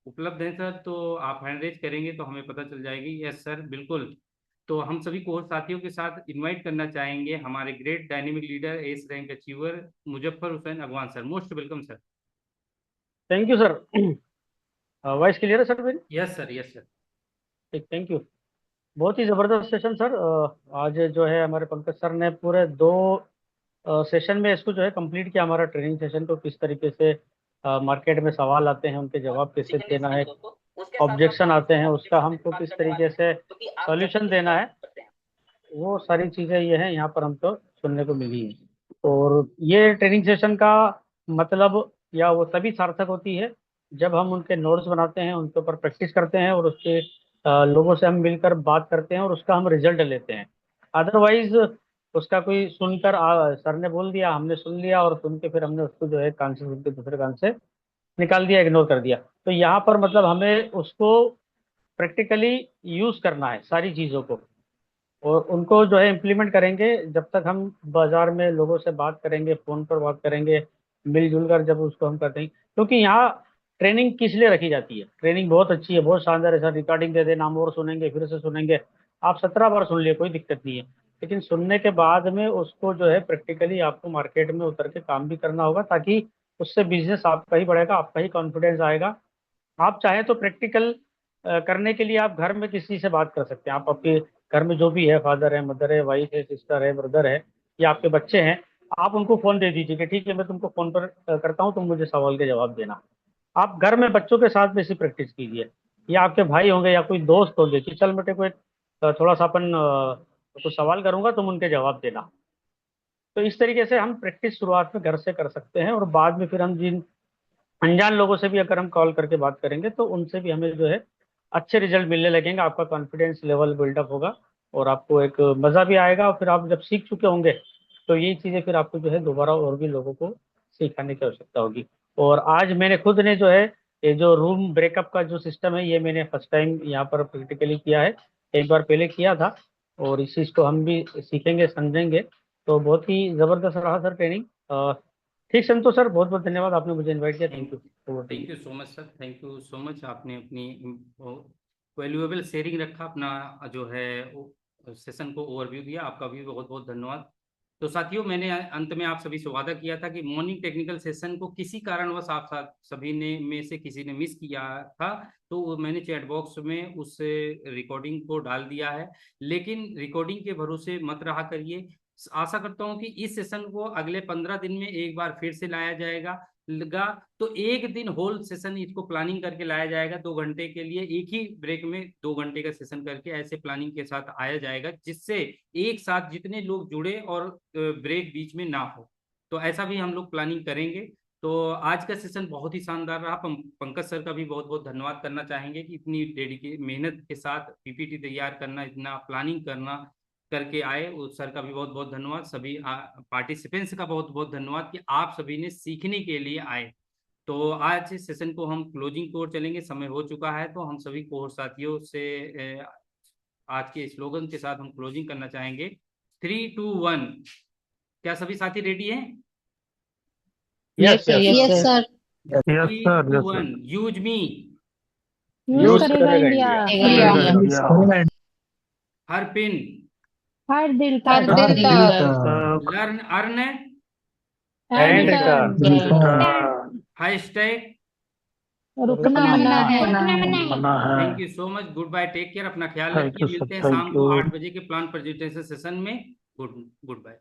उपलब्ध है सर, तो आप हैंड रेज करेंगे तो हमें पता चल जाएगी। यस सर, बिल्कुल। तो हम सभी कोर्स साथियों के साथ इनवाइट करना चाहेंगे हमारे great dynamic leader, S rank achiever Muzaffar Hussain Agwan sir. Most welcome sir. Thank you sir. Voice clear है सर मेरी? Yes sir, yes sir. ठीक, थैंक यू। बहुत ही ज़बरदस्त सेशन सर। आज जो है हमारे पंकज सर ने पूरे 2 सेशन में इसको जो है कंप्लीट किया, हमारा ट्रेनिंग सेशन को। किस तरीके से मार्केट में सवाल आते हैं, उनके जवाब कैसे देना है, ऑब्जेक्शन आते हैं, उसका हमको किस तरीके से सॉल्यूशन देना है, वो सारी चीज़ें ये हैं यहाँ पर हमको सुनने को मिली है। और ये ट्रेनिंग सेशन का मतलब या वो तभी सार्थक होती है जब हम उनके नोट्स बनाते हैं, उनके ऊपर प्रैक्टिस करते हैं, और उसके लोगों से हम मिलकर बात करते हैं और उसका हम रिजल्ट लेते हैं। अदरवाइज उसका कोई सुनकर सर ने बोल दिया, हमने सुन लिया, और सुन के फिर हमने उसको जो है कान से सुन के दूसरे कान से निकाल दिया, इग्नोर कर दिया। तो यहाँ पर मतलब हमें उसको प्रैक्टिकली यूज करना है सारी चीज़ों को, और उनको जो है इम्प्लीमेंट करेंगे। जब तक हम बाजार में लोगों से बात करेंगे, फोन पर बात करेंगे, मिलजुल कर जब उसको हम करते हैं, क्योंकि यहाँ ट्रेनिंग किस लिए रखी जाती है। ट्रेनिंग बहुत अच्छी है, बहुत शानदार है सर। रिकॉर्डिंग दे देना, हम और सुनेंगे, फिर से सुनेंगे, आप 17 बार सुन लिए, कोई दिक्कत नहीं है। लेकिन सुनने के बाद में उसको जो है प्रैक्टिकली आपको मार्केट में उतर के काम भी करना होगा, ताकि उससे बिजनेस आपका ही बढ़ेगा, आपका ही कॉन्फिडेंस आएगा। आप चाहें तो प्रैक्टिकल करने के लिए आप घर में किसी से बात कर सकते हैं। आप आपके घर में जो भी है, फादर है, मदर है, वाइफ है, सिस्टर है, ब्रदर है, या आपके बच्चे हैं, आप उनको फोन दे दीजिए कि ठीक है, मैं तुमको फोन पर करता हूँ, तुम मुझे सवाल के जवाब देना। आप घर में बच्चों के साथ बेसिक प्रैक्टिस कीजिए, या आपके भाई होंगे या कोई दोस्त होंगे कि चल बेटे को एक थोड़ा सा अपन कुछ सवाल करूंगा, तुम उनके जवाब देना। तो इस तरीके से हम प्रैक्टिस शुरुआत में घर से कर सकते हैं, और बाद में फिर हम जिन अनजान लोगों से भी अगर हम कॉल करके बात करेंगे तो उनसे भी हमें जो है अच्छे रिजल्ट मिलने लगेंगे। आपका कॉन्फिडेंस लेवल बिल्डअप होगा, और आपको एक मज़ा भी आएगा। और फिर आप जब सीख चुके होंगे तो यही चीज़ें फिर आपको जो है दोबारा और भी लोगों को सिखाने की आवश्यकता होगी। और आज मैंने खुद ने जो है ये जो रूम ब्रेकअप का जो सिस्टम है, ये मैंने फर्स्ट टाइम यहाँ पर प्रैक्टिकली किया है। एक बार पहले किया था, और इस चीज़ को हम भी सीखेंगे, समझेंगे। तो बहुत ही ज़बरदस्त रहा सर ट्रेनिंग। ठीक संतोष सर, बहुत बहुत धन्यवाद, आपने मुझे इनवाइट किया। Thank you. Thank you so much sir, thank you so much. आपने अपनी वैल्यूएबल शेयरिंग रखा, अपना जो है सेशन को ओवरव्यू दिया, आपका भी बहुत बहुत धन्यवाद। तो साथियों, मैंने अंत में आप सभी से वादा किया था कि मॉर्निंग टेक्निकल सेशन को किसी कारणवश आप सभी ने में से किसी ने मिस किया था, तो मैंने चैट बॉक्स में उस रिकॉर्डिंग को डाल दिया है। लेकिन रिकॉर्डिंग के भरोसे मत रहा करिए। आशा करता हूं कि इस सेशन को अगले 15 दिन में एक बार फिर से लाया जाएगा तो एक दिन होल सेशन इसको प्लानिंग करके लाया जाएगा, 2 घंटे के लिए एक ही ब्रेक में 2 घंटे का सेशन करके ऐसे प्लानिंग के साथ आया जाएगा, जिससे एक साथ जितने लोग जुड़े और ब्रेक बीच में ना हो। तो ऐसा भी हम लोग प्लानिंग करेंगे। तो आज का सेशन बहुत ही शानदार रहा। पंकज सर का भी बहुत बहुत धन्यवाद करना चाहेंगे कि इतनी मेहनत के साथ पीपीटी तैयार करना, इतना प्लानिंग करके आए। उस सर का भी बहुत बहुत धन्यवाद। सभी पार्टिसिपेंट्स का बहुत बहुत धन्यवाद कि आप सभी ने सीखने के लिए आए। तो आज इस सेशन को हम क्लोजिंग की ओर चलेंगे, समय हो चुका है। तो हम सभी कोर्स साथियों से आज के स्लोगन के साथ हम क्लोजिंग करना चाहेंगे। 3, 2, 1। क्या सभी साथी रेडी हैं? Yes sir, yes sir. 3, 2, 1। Use me. Use करेगा इंडिया। हर पिन। हर दिल तक। Learn earn and return. Hashtag रुकना मना है। Thank you so much. Goodbye, take care, अपना ख्याल रखिए। मिलते हैं शाम को 8 बजे के प्लान प्रेजेंटेशन सेशन में। Good bye.